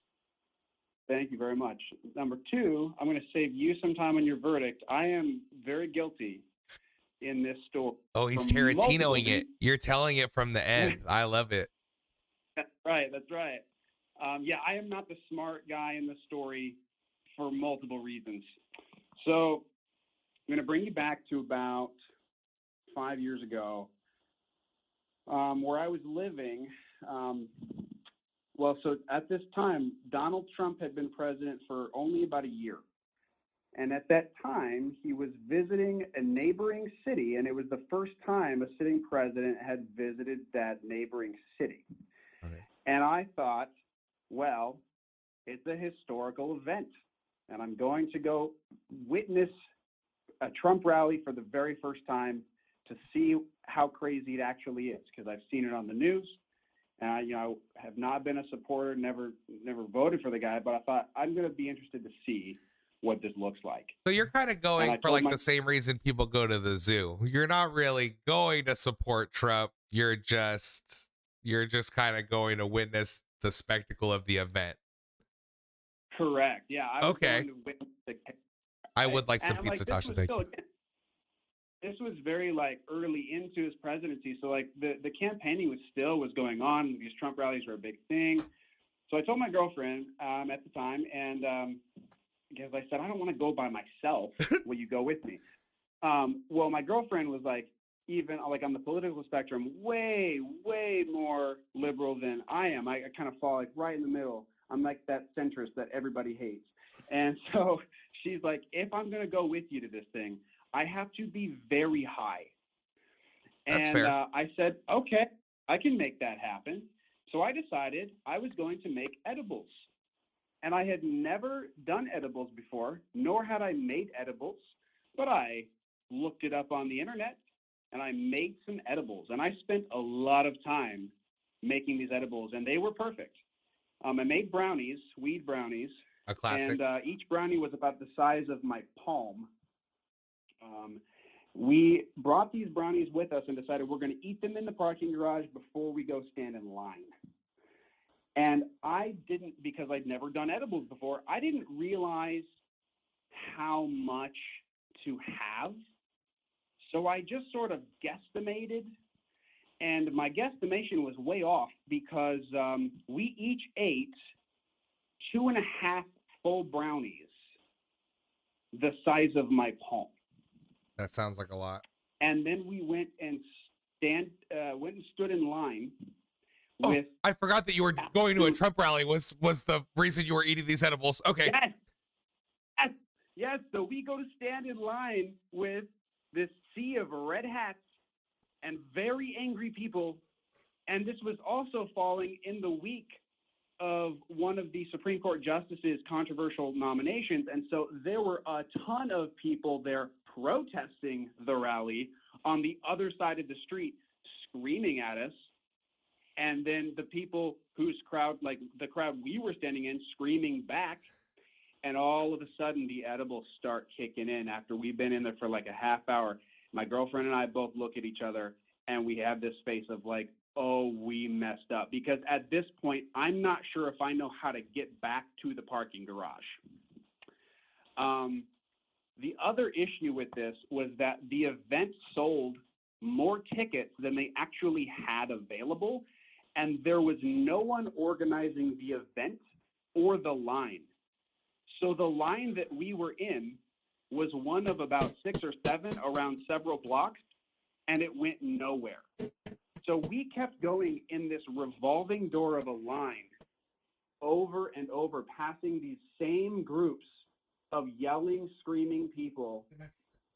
Thank you very much. Number two, I'm going to save you some time on your verdict. I am very guilty in this story. Oh, he's Tarantinoing it. You're telling it from the end. I love it. That's right. That's right. Yeah, I am not the smart guy in the story for multiple reasons. So I'm going to bring you back to about 5 years ago, where I was living. So at this time, Donald Trump had been president for only about a year. And at that time, he was visiting a neighboring city, and it was the first time a sitting president had visited that neighboring city. Okay. And I thought, well, it's a historical event, and I'm going to go witness a Trump rally for the very first time to see how crazy it actually is, because I've seen it on the news. And I have not been a supporter, never voted for the guy, but I thought I'm going to be interested to see what this looks like. So you're kind of going for like the same reason people go to the zoo. You're not really going to support Trump. You're just kind of going to witness the spectacle of the event. Correct. Yeah. I was okay. Going to witness I would like some pizza, Tasha. Thank you. This was very like early into his presidency. So like the campaigning was going on. These Trump rallies were a big thing. So I told my girlfriend at the time, and because I said, I don't want to go by myself. Will you go with me? Well, my girlfriend was like, even like on the political spectrum, way, way more liberal than I am. I kind of fall like right in the middle. I'm like that centrist that everybody hates. And so she's like, if I'm going to go with you to this thing, I have to be very high. That's fair. I said, okay, I can make that happen. So I decided I was going to make edibles. And I had never done edibles before, nor had I made edibles, but I looked it up on the internet and I made some edibles. And I spent a lot of time making these edibles, and they were perfect. I made brownies, weed brownies. A classic. And each brownie was about the size of my palm. We brought these brownies with us and decided we're going to eat them in the parking garage before we go stand in line. And I didn't, because I'd never done edibles before, I didn't realize how much to have. So I just sort of guesstimated, and my guesstimation was way off because we each ate 2.5 full brownies the size of my palm. That sounds like a lot. And then we went and stood in line. Oh, I forgot that you were going to a Trump rally was the reason you were eating these edibles. Okay. Yes. So we go to stand in line with this sea of red hats and very angry people. And this was also falling in the week of one of the Supreme Court justices' controversial nominations. And so there were a ton of people there protesting the rally on the other side of the street, screaming at us. And then the people whose crowd, like the crowd we were standing in, screaming back. And all of a sudden, the edibles start kicking in after we've been in there for like a half hour. My girlfriend and I both look at each other, and we have this face of like, oh, we messed up. Because at this point, I'm not sure if I know how to get back to the parking garage. The other issue with this was that the event sold more tickets than they actually had available, and there was no one organizing the event or the line. So the line that we were in was one of about 6 or 7 around several blocks, and it went nowhere. So we kept going in this revolving door of a line over and over, passing these same groups of yelling, screaming people.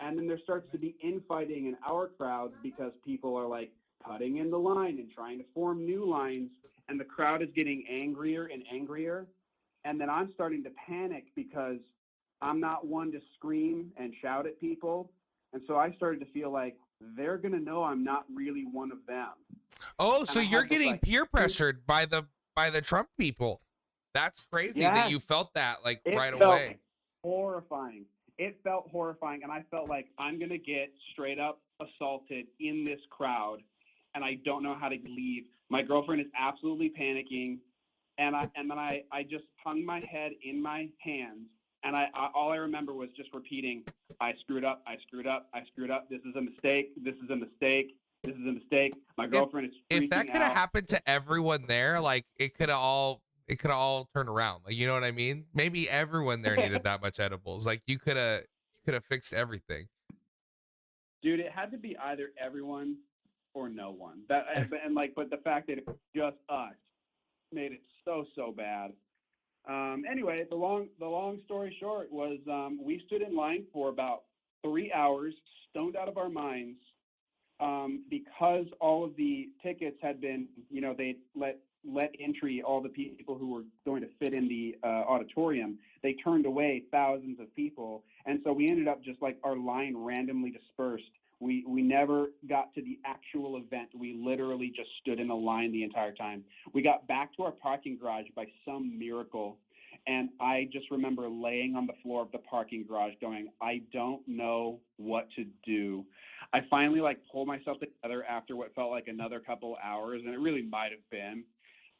And then there starts to be infighting in our crowd because people are like cutting in the line and trying to form new lines. And the crowd is getting angrier and angrier. And then I'm starting to panic because I'm not one to scream and shout at people. And so I started to feel like they're going to know I'm not really one of them. Oh, so I you're had this, getting like, peer pressured by the Trump people. That's crazy that Yes. you felt that like It right felt away. horrifying. It felt horrifying, and I felt like I'm gonna get straight up assaulted in this crowd, and I don't know how to leave. My girlfriend is absolutely panicking, and then I just hung my head in my hands, and all I remember was just repeating, I screwed up, I screwed up, I screwed up. This is a mistake. This is a mistake. This is a mistake. My girlfriend is freaking If that could have out. happened to everyone there, like it could have all turned around. Like, you know what I mean? Maybe everyone there needed that much edibles. Like you could have fixed everything. Dude, it had to be either everyone or no one. But the fact that it was just us made it so bad. Anyway, the long story short was we stood in line for about 3 hours, stoned out of our minds, because all of the tickets had been, they let entry all the people who were going to fit in the auditorium. They turned away thousands of people, and so we ended up just like our line randomly dispersed. We never got to the actual event. We literally just stood in a line the entire time. We got back to our parking garage by some miracle, and I just remember laying on the floor of the parking garage going, I don't know what to do. I finally pulled myself together after what felt like another couple hours, and it really might have been.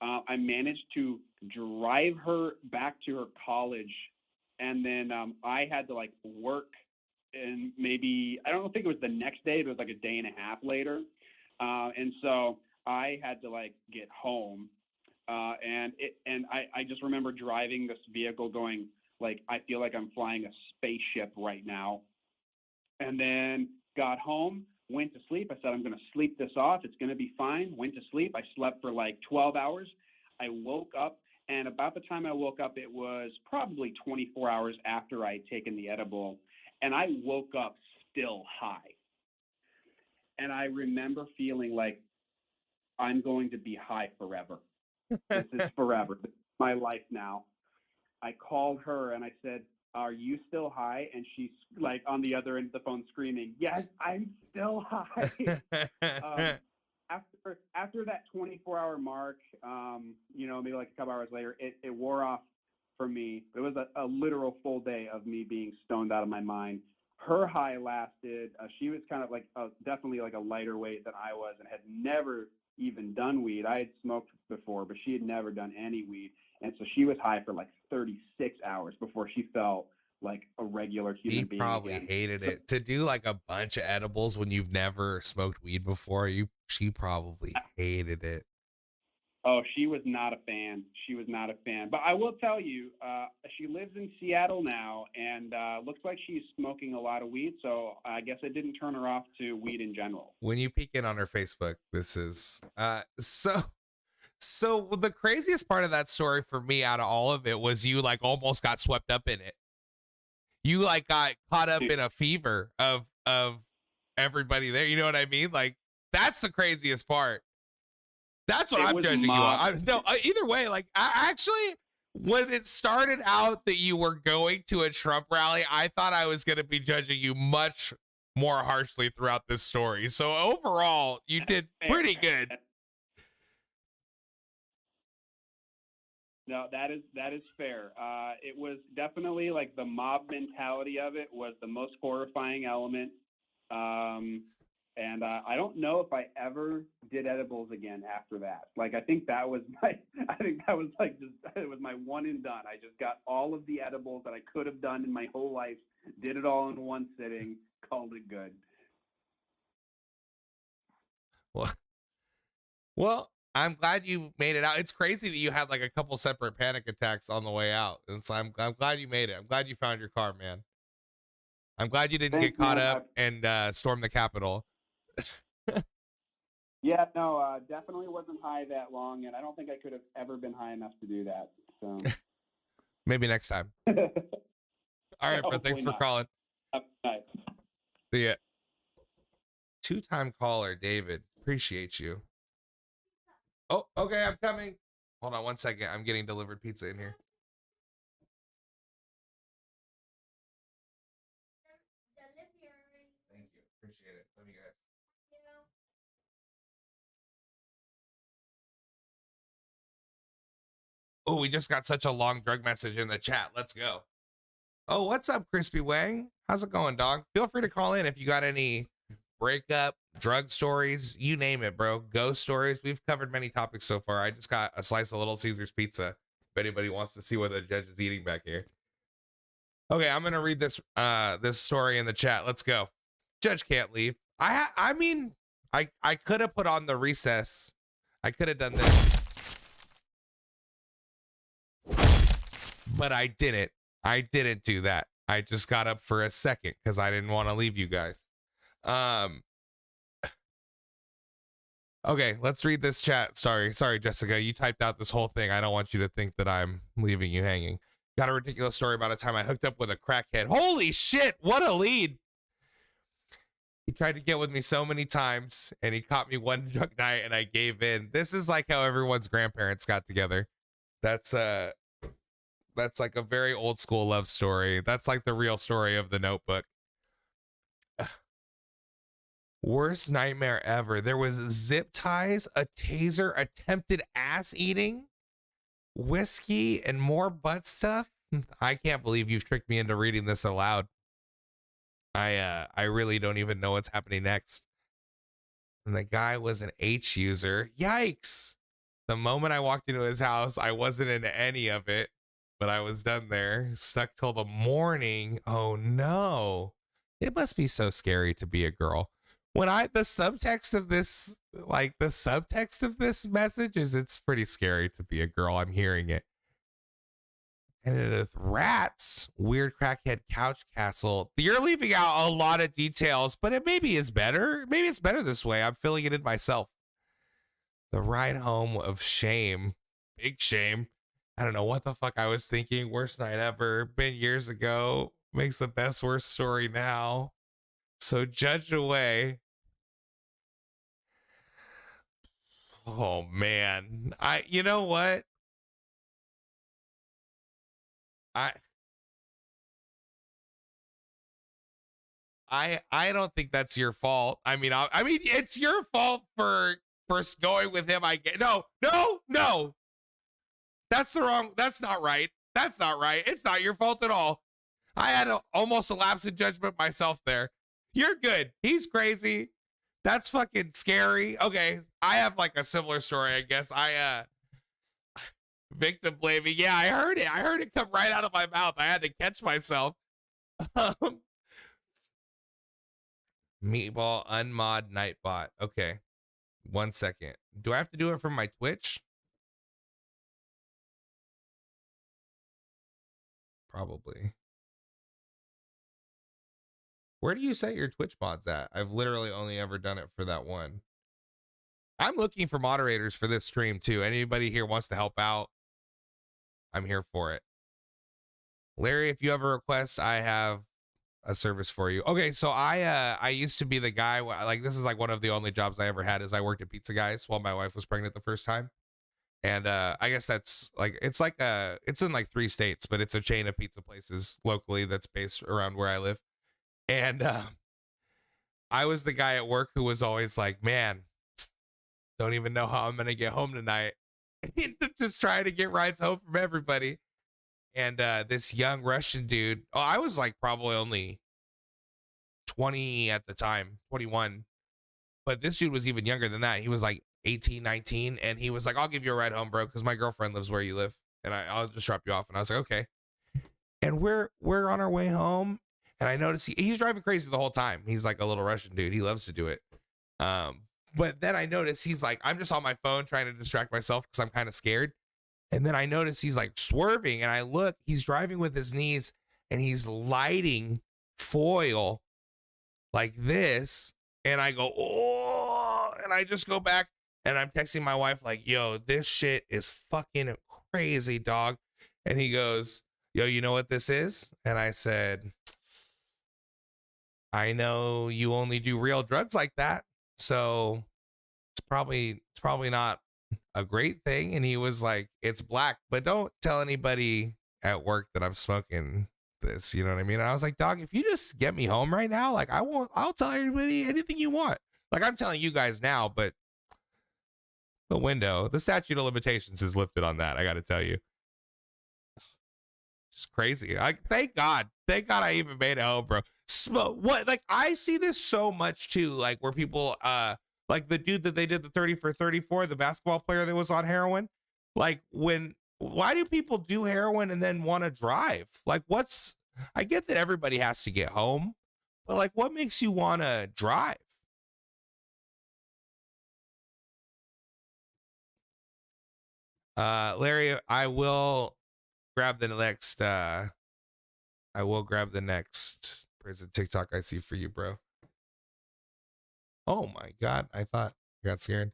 I managed to drive her back to her college, and then I had to work, and maybe, I don't think it was the next day, but it was a day and a half later. And so I had to get home. And I just remember driving this vehicle going, I feel like I'm flying a spaceship right now. And then got home, went to sleep. I said, I'm going to sleep this off. It's going to be fine. Went to sleep. I slept for 12 hours. I woke up, and about the time I woke up, it was probably 24 hours after I had taken the edible. And I woke up still high. And I remember feeling like I'm going to be high forever. This is forever. This is my life now. I called her and I said, are you still high? And she's on the other end of the phone screaming, yes, I'm still high. After that 24-hour mark, maybe a couple hours later, it wore off for me. It was a literal full day of me being stoned out of my mind. Her high lasted. She was kind of definitely a lighter weight than I was, and had never even done weed. I had smoked before, but she had never done any weed. And so she was high for 36 hours before she felt like a regular human being. He probably again. hated it. To do a bunch of edibles when you've never smoked weed before, she probably hated it. Oh, she was not a fan. She was not a fan. But I will tell you, she lives in Seattle now, and looks like she's smoking a lot of weed. So I guess it didn't turn her off to weed in general. When you peek in on her Facebook, this is so the craziest part of that story for me out of all of it was you almost got swept up in it. You got caught up in a fever of everybody there. You know what I mean? That's the craziest part. That's what I'm judging you on. Either way, I actually, when it started out that you were going to a Trump rally, I thought I was going to be judging you much more harshly throughout this story. So overall, you did pretty good. No, that is fair. It was definitely like the mob mentality of it was the most horrifying element. And I don't know if I ever did edibles again after that. Like, I think that was it was my one and done. I just got all of the edibles that I could have done in my whole life, did it all in one sitting, called it good. Well, I'm glad you made it out. It's crazy that you had like a couple separate panic attacks on the way out. And so I'm glad you made it. I'm glad you found your car, man. I'm glad you didn't Thanks, get caught man. up and storm the Capitol. Yeah, no, definitely wasn't high that long, and I don't think I could have ever been high enough to do that. So Maybe next time. All right, bro. Thanks Hopefully for not. calling. Night. See ya. Two-time caller, David. Appreciate you. Oh, okay. I'm coming. Hold on 1 second. I'm getting delivered pizza in here. Thank you. Appreciate it. Love you guys. Oh, we just got such a long drug message in the chat. Let's go. Oh, what's up, Crispy Wang? How's it going, dog? Feel free to call in if you got any breakup, drug stories, you name it, bro. Ghost stories. We've covered many topics so far. I just got a slice of Little Caesars pizza. If anybody wants to see what the judge is eating back here. Okay, I'm gonna read this story in the chat. Let's go. Judge can't leave. I mean, I could have put on the recess. I could have done this. But I didn't. I didn't do that. I just got up for a second because I didn't want to leave you guys. Okay, let's read this chat. Sorry, Jessica. You typed out this whole thing. I don't want you to think that I'm leaving you hanging. Got a ridiculous story about a time I hooked up with a crackhead. Holy shit, what a lead. He tried to get with me so many times, and he caught me one drunk night, and I gave in. This is like how everyone's grandparents got together. That's like a very old school love story. That's like the real story of The Notebook. Worst nightmare ever. There was zip ties, a taser, attempted ass eating, whiskey, and more butt stuff. I can't believe you've tricked me into reading this aloud. I really don't even know what's happening next. And the guy was an H user. Yikes. The moment I walked into his house, I wasn't in any of it, but I was done there, stuck till the morning. Oh no. It must be so scary to be a girl. When the subtext of this message is it's pretty scary to be a girl. I'm hearing it. And with rats, weird crackhead couch castle. You're leaving out a lot of details, but it maybe is better. Maybe it's better this way. I'm filling it in myself. The ride home of shame. Big shame. I don't know what the fuck I was thinking. Worst night ever. Been years ago. Makes the best worst story now. So judge away. Oh man. You know what? I don't think that's your fault. I mean it's your fault for going with him. I get no. That's not right. That's not right. It's not your fault at all. I had almost a lapse in judgment myself there. You're good. He's crazy. That's fucking scary. Okay, I have like a similar story, I guess. Victim blaming. Yeah, I heard it. I heard it come right out of my mouth. I had to catch myself. Meatball unmod nightbot. Okay. 1 second. Do I have to do it from my Twitch? Probably. Where do you set your Twitch mods at? I've literally only ever done it for that one. I'm looking for moderators for this stream too. Anybody here wants to help out? I'm here for it. Larry, if you have a request, I have a service for you. Okay, so I used to be the guy, like this is like one of the only jobs I ever had is I worked at Pizza Guys while my wife was pregnant the first time. And I guess that's like it's in like 3 states, but it's a chain of pizza places locally that's based around where I live. And I was the guy at work who was always like, man, don't even know how I'm going to get home tonight. Just trying to get rides home from everybody. And this young Russian dude, I was like probably only 20 at the time, 21. But this dude was even younger than that. He was like 18, 19. And he was like, I'll give you a ride home, bro, because my girlfriend lives where you live. And I'll just drop you off. And I was like, okay. And we're on our way home. And I noticed he's driving crazy the whole time. He's like a little Russian dude. He loves to do it. But then I noticed he's like, I'm just on my phone trying to distract myself because I'm kind of scared. And then I notice he's like swerving. And I look, he's driving with his knees and he's lighting foil like this. And I go, oh, and I just go back and I'm texting my wife like, yo, this shit is fucking crazy, dog. And he goes, yo, you know what this is? And I said, I know you only do real drugs like that. So it's probably not a great thing. And he was like, it's black, but don't tell anybody at work that I'm smoking this. You know what I mean? And I was like, dog, if you just get me home right now, like I'll tell everybody anything you want. Like I'm telling you guys now, but the statute of limitations is lifted on that. I got to tell you. It's crazy. Thank God I even made it home, bro. What? Like I see this so much too, like where people, like the dude that they did the 30 for 34, the basketball player that was on heroin. Like why do people do heroin and then want to drive? Like I get that everybody has to get home, but like what makes you want to drive? Larry, I will grab the next prison TikTok I see for you, bro. Oh my God. I got scared.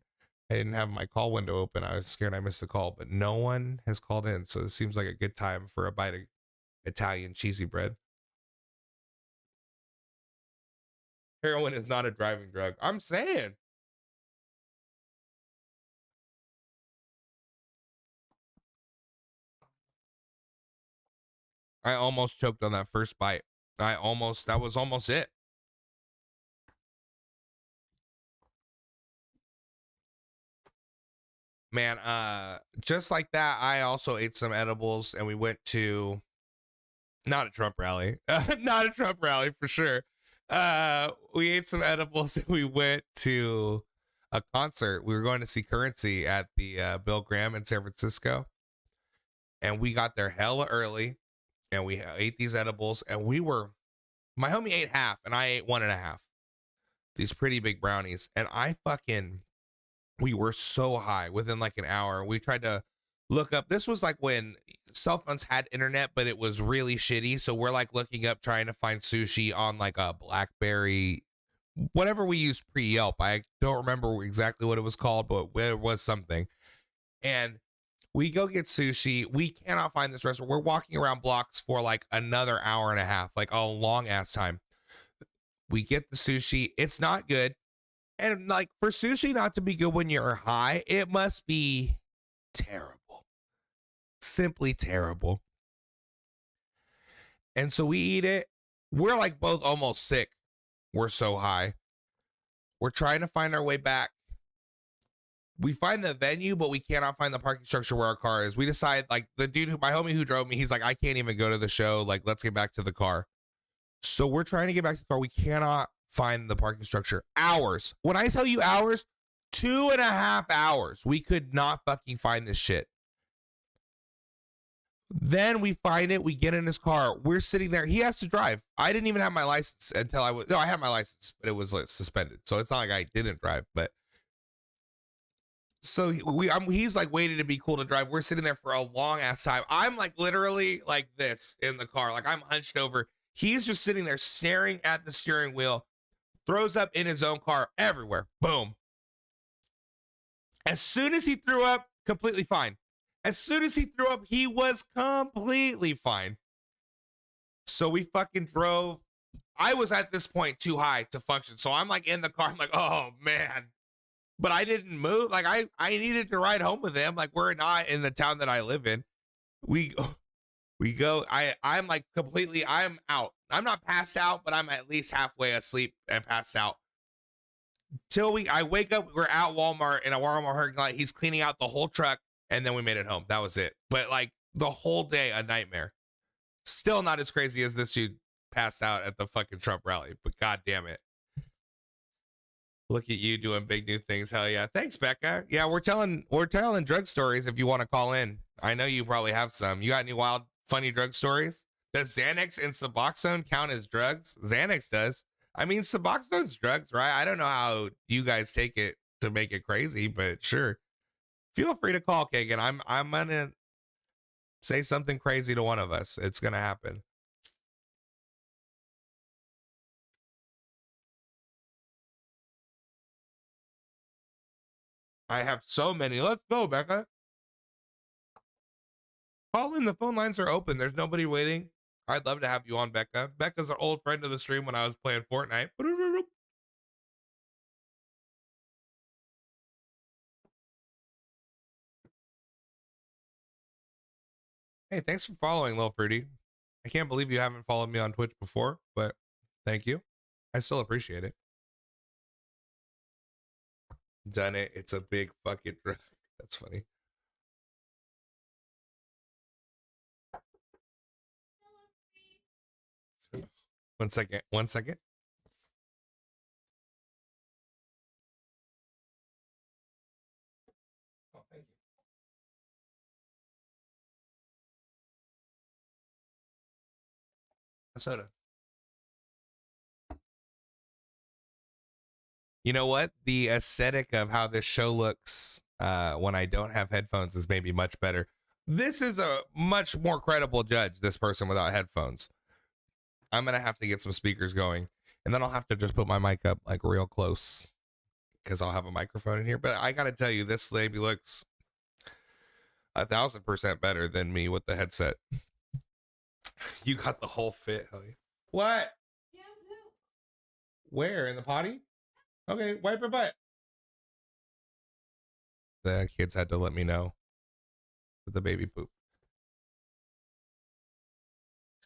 I didn't have my call window open. I was scared I missed a call, but no one has called in. So it seems like a good time for a bite of Italian cheesy bread. Heroin is not a driving drug. I'm saying. I almost choked on that first bite. That was almost it. Man, just like that, I also ate some edibles and we went to not a Trump rally. Not a Trump rally for sure. We ate some edibles and we went to a concert. We were going to see Currency at the Bill Graham in San Francisco. And we got there hella early and we ate these edibles and my homie ate half and I ate 1.5. These pretty big brownies. And we were so high within like an hour. We tried to look up. This was like when cell phones had internet, but it was really shitty. So we're like looking up, trying to find sushi on like a BlackBerry, whatever we used pre-Yelp. I don't remember exactly what it was called, but it was something. And we go get sushi. We cannot find this restaurant. We're walking around blocks for like another hour and a half, like a long ass time. We get the sushi. It's not good. And like for sushi not to be good when you're high, it must be terrible. Simply terrible. And so we eat it. We're like both almost sick. We're so high. We're trying to find our way back. We find the venue, but we cannot find the parking structure where our car is. We decide, like my homie who drove me, he's like, I can't even go to the show. Like, let's get back to the car. So we're trying to get back to the car. We cannot find the parking structure. Hours. When I tell you hours, 2.5 hours. We could not fucking find this shit. Then we find it. We get in his car. We're sitting there. He has to drive. I didn't even have my license until I had my license, but it was like suspended. So it's not like I didn't drive, but so he's like waiting to be cool to drive. We're sitting there for a long ass time. I'm like literally like this in the car. Like I'm hunched over. He's just sitting there staring at the steering wheel, throws up in his own car everywhere. Boom. As soon as he threw up, completely fine. As soon as he threw up, he was completely fine. So we fucking drove. I was at this point too high to function. So I'm like in the car. I'm like, oh man. But I didn't move. Like I needed to ride home with him. Like we're not in the town that I live in. We go. I'm like completely, I'm out. I'm not passed out, but I'm at least halfway asleep and passed out. till I wake up, we're at Walmart in a Walmart parking lot. He's cleaning out the whole truck, and then we made it home. That was it. But like the whole day, a nightmare. Still not as crazy as this dude passed out at the fucking Trump rally, but god damn it. Look at you doing big new things. Hell yeah. Thanks, Becca. Yeah, we're telling drug stories if you want to call in. I know you probably have some. You got any wild, funny drug stories? Does Xanax and Suboxone count as drugs? Xanax does. I mean, Suboxone's drugs, right? I don't know how you guys take it to make it crazy, but sure. Feel free to call, Kagan. I'm gonna say something crazy to one of us. It's gonna happen. I have so many. Let's go, Becca. Call in. The phone lines are open. There's nobody waiting. I'd love to have you on, Becca. Becca's an old friend of the stream when I was playing Fortnite. Hey, thanks for following, Lil Fruity. I can't believe you haven't followed me on Twitch before, but thank you. I still appreciate it. Done it. It's a big fucking drug. That's funny. One second. One second. Oh, thank you. A soda. You know what? The aesthetic of how this show looks when I don't have headphones is maybe much better. This is a much more credible judge, this person without headphones. I'm going to have to get some speakers going, and then I'll have to just put my mic up like real close because I'll have a microphone in here. But I got to tell you, this lady looks 1,000% better than me with the headset. You got the whole fit. What? Where? In the potty? Okay, wipe her butt. The kids had to let me know with the baby poop.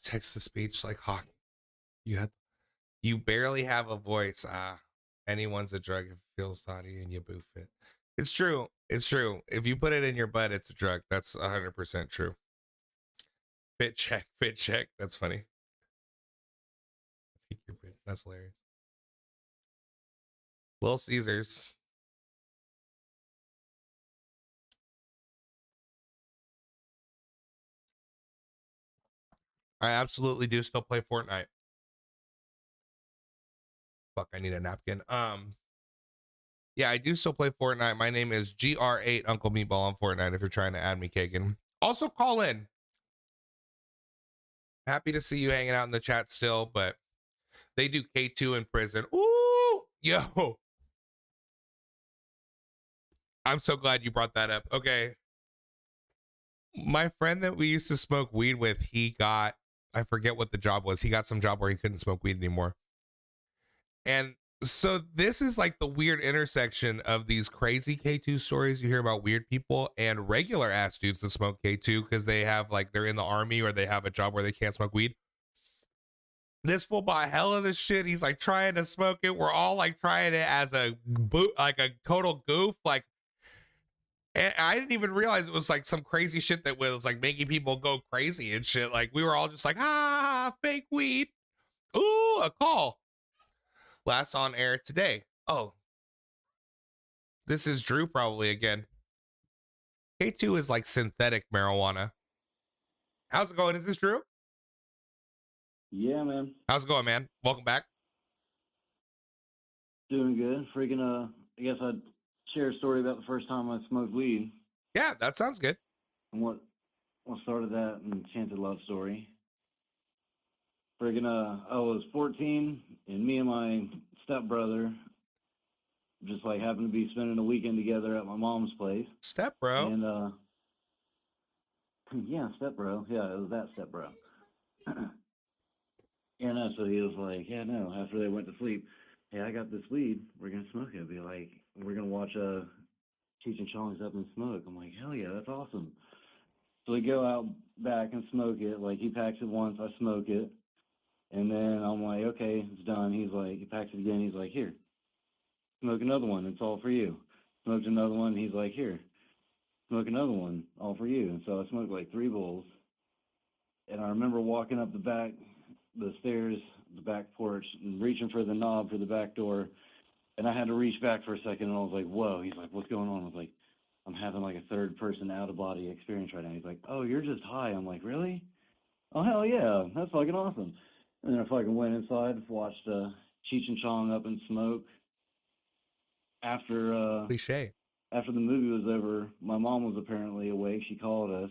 Text to speech like hockey. You barely have a voice. Anyone's a drug if it feels thoughty and you boof it. It's true. It's true. If you put it in your butt, it's a drug. That's 100% true. Fit check. Fit check. That's funny. That's hilarious. Little Caesars. I absolutely do still play Fortnite. Fuck, I need a napkin. Yeah, I do still play Fortnite. My name is GR8 Uncle Meatball on Fortnite if you're trying to add me, Kagan. Also call in. Happy to see you hanging out in the chat still, but they do K2 in prison. Ooh, yo. I'm so glad you brought that up. Okay. My friend that we used to smoke weed with, I forget what the job was. He got some job where he couldn't smoke weed anymore. And so this is like the weird intersection of these crazy K2 stories you hear about weird people and regular ass dudes that smoke K2 because they have like they're in the army or they have a job where they can't smoke weed. This fool bought hell of this shit. He's like trying to smoke it. We're all like trying it as a total goof. Like, and I didn't even realize it was like some crazy shit that was like making people go crazy and shit. Like we were all just like, fake weed. Ooh, a call. Last on air today. Oh, this is Drew probably again. K2 is like synthetic marijuana. How's it going? Is this Drew? Yeah, man. How's it going, man? Welcome back. Doing good. Freaking, I guess I'd share a story about the first time I smoked weed. Yeah, that sounds good. And what started that enchanted love story. Friggin', I was 14, and me and my stepbrother just like happened to be spending a weekend together at my mom's place. Step bro. And yeah, stepbro. Yeah, it was that stepbro. And so he was like, yeah, no. After they went to sleep, hey, I got this weed. We're gonna smoke it. Be like, we're gonna watch Cheech and Chong's Up and Smoke. I'm like, hell yeah, that's awesome. So we go out back and smoke it. Like he packs it once, I smoke it. And then I'm like, okay, it's done. He's like, he packs it again. He's like, here. smoke another one. It's all for you. Smoked another one. He's like, here, smoke another one. All for you. And so I smoked like 3 bowls. And I remember walking up the stairs, the back porch, and reaching for the knob for the back door. And I had to reach back for a second, and I was like, whoa. He's like, what's going on? I was like, I'm having like a third-person out-of-body experience right now. He's like, oh, you're just high. I'm like, really? Oh, hell yeah. That's fucking awesome. And then I fucking went inside, watched Cheech and Chong Up in Smoke. After Cliche. after the movie was over, my mom was apparently awake. She called us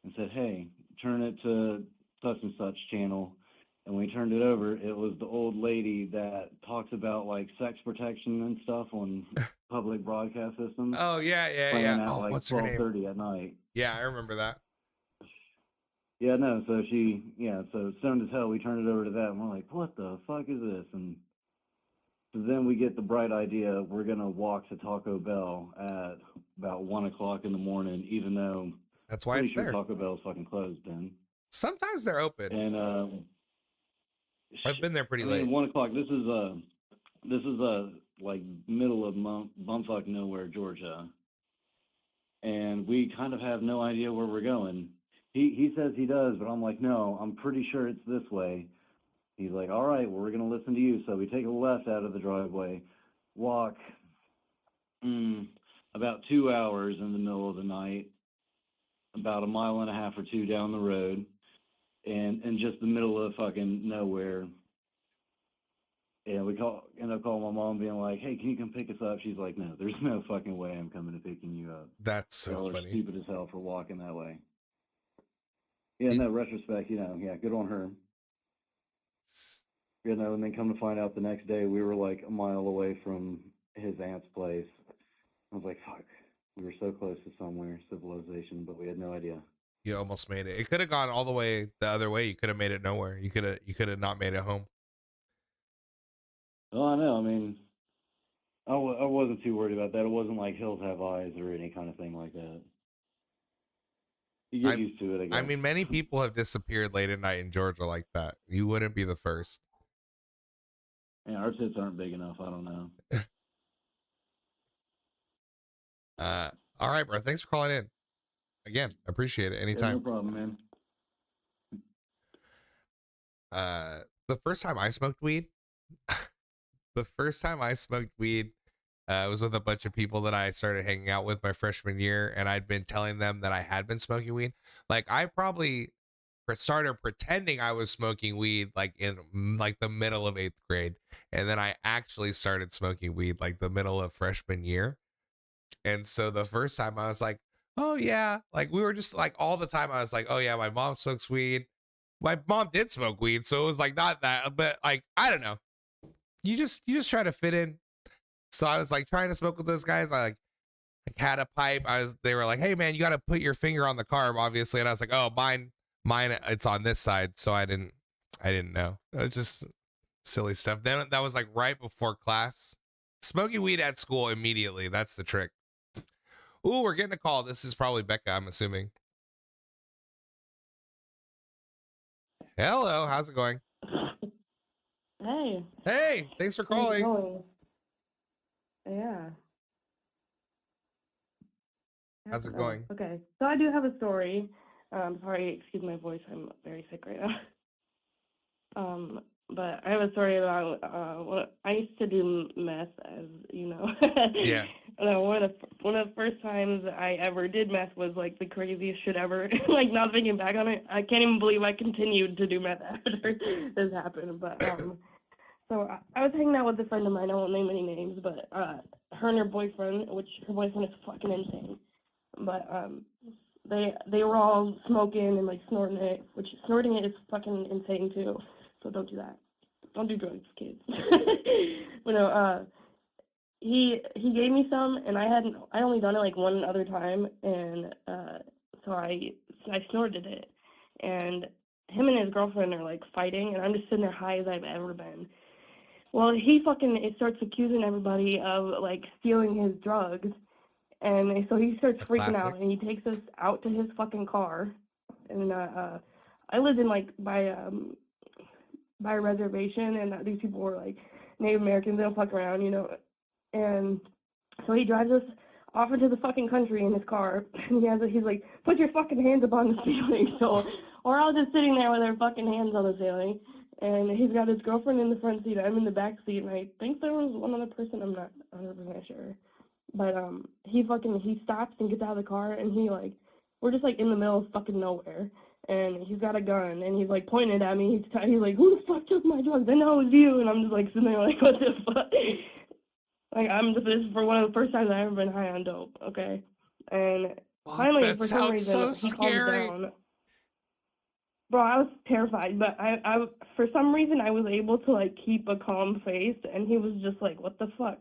and said, hey, turn it to such and such channel. And when we turned it over, it was the old lady that talks about like sex protection and stuff on public broadcast systems. Oh yeah, yeah, playing yeah. at Oh, like what's her name? 12:30 at night. Yeah, I remember that. Yeah, no, so so stoned as hell, we turned it over to that, and we're like, what the fuck is this? And so then we get the bright idea, we're going to walk to Taco Bell at about 1 o'clock in the morning, even though That's why pretty it's sure there. Taco Bell's fucking closed then. Sometimes they're open. And I've been there pretty I late. mean, 1 o'clock, this is like middle of bumfuck nowhere, Georgia. And we kind of have no idea where we're going. He says he does, but I'm like, no, I'm pretty sure it's this way. He's like, all right, well, we're going to listen to you. So we take a left out of the driveway, walk about 2 hours in the middle of the night, about 1.5 miles or 2 down the road, and in just the middle of fucking nowhere. And we end up calling my mom, being like, hey, can you come pick us up? She's like, no, there's no fucking way I'm coming to picking you up. That's so Y'all are funny. stupid as hell for walking that way. Yeah, no, retrospect, yeah, good on her. And then come to find out the next day, we were like 1 mile away from his aunt's place. I was like, fuck, we were so close to somewhere, civilization, but we had no idea. You almost made it. It could have gone all the way the other way. You could have made it nowhere. You could have not made it home. Well, I know. I mean, I wasn't too worried about that. It wasn't like Hills Have Eyes or any kind of thing like that. You get used to it, I guess. I mean, many people have disappeared late at night in Georgia like that. You wouldn't be the first. Yeah, our tits aren't big enough. I don't know. All right, bro. Thanks for calling in. Again, appreciate it. Anytime. Yeah, no problem, man. The first time I smoked weed, was with a bunch of people that I started hanging out with my freshman year, and I'd been telling them that I had been smoking weed. Like, I probably started pretending I was smoking weed like in like the middle of 8th grade, and then I actually started smoking weed like the middle of freshman year. And so the first time I was like, oh yeah, like we were just like all the time I was like, oh yeah, my mom smokes weed. My mom did smoke weed, so it was like not that, but like I don't know. You just try to fit in. So I was like trying to smoke with those guys. I like had a pipe. They were like, hey man, you got to put your finger on the carb, obviously. And I was like, oh, mine, it's on this side. So I didn't know. It was just silly stuff. Then that was like right before class. Smoking weed at school immediately. That's the trick. Ooh, we're getting a call. This is probably Becca, I'm assuming. Hello, how's it going? Hey. Hey, thanks for How's it calling. going? Yeah. How's it going? Okay, so I do have a story. Sorry, excuse my voice. I'm very sick right now. But I have a story about I used to do meth, as you know. Yeah. One of the first times I ever did meth was like the craziest shit ever. Like, not thinking back on it, I can't even believe I continued to do meth after this happened. But so I was hanging out with a friend of mine. I won't name any names, but her and her boyfriend, which her boyfriend is fucking insane. But they were all smoking and like snorting it, which snorting it is fucking insane too. So don't do that. Don't do drugs, kids. But no, he gave me some, and I only done it like one other time, and so I snorted it, and him and his girlfriend are like fighting, and I'm just sitting there high as I've ever been. Well, he starts accusing everybody of like stealing his drugs, and so he starts freaking out, and he takes us out to his fucking car, and I lived in like by a reservation, and these people were like Native Americans. They don't fuck around, you know. And so he drives us off into the fucking country in his car, and he's like, put your fucking hands up on the ceiling. So we're all just sitting there with our fucking hands on the ceiling, and he's got his girlfriend in the front seat, I'm in the back seat, and I think there was one other person, I'm not 100% sure. But he stops and gets out of the car, and we're just like in the middle of fucking nowhere, and he's got a gun, and he's like pointing it at me. He's like, who the fuck took my drugs? I know it was you. And I'm just like sitting there like, what the fuck? Like, this is for one of the first times I've ever been high on dope, okay? And finally, that for some sounds reason, so he calmed scary. down. Bro, I was terrified, but I for some reason I was able to like keep a calm face, and he was just like, what the fuck?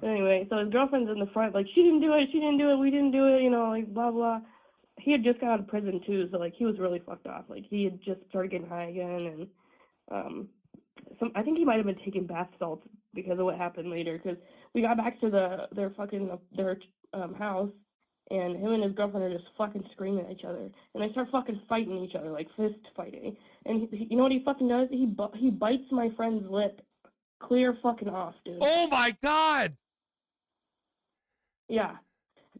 But anyway, so his girlfriend's in the front, like, she didn't do it, we didn't do it, like, blah, blah. He had just got out of prison, too, so, like, he was really fucked off. Like, he had just started getting high again, and I think he might have been taking bath salts because of what happened later, because we got back to their house, and him and his girlfriend are just fucking screaming at each other, and they start fucking fighting each other, like, fist fighting. And you know what he fucking does? He bites my friend's lip clear fucking off, dude. Oh my God. Yeah.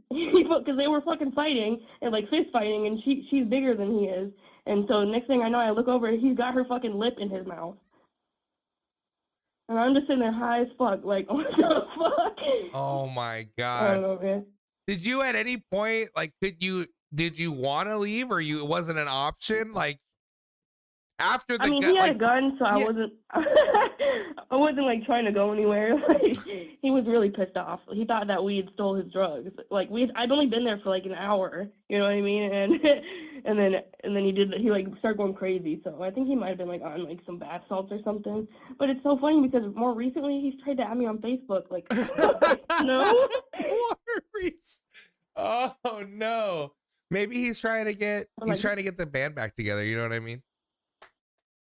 Because they were fucking fighting and like fist fighting, and she's bigger than he is, and so next thing I know, I look over and he's got her fucking lip in his mouth, and I'm just sitting there high as fuck, like, what the fuck? Oh my I God. don't know, man. Did you at any point, like, did you want to leave, or it wasn't an option? Like, after the He had a gun, so I wasn't I wasn't like trying to go anywhere. Like, he was really pissed off. He thought that we had stole his drugs. Like, I'd only been there for like an hour, you know what I mean? And then he like started going crazy. So I think he might have been like on like some bath salts or something. But it's so funny because more recently he's tried to add me on Facebook. Like, no. Oh no. Maybe he's trying to get the band back together. You know what I mean?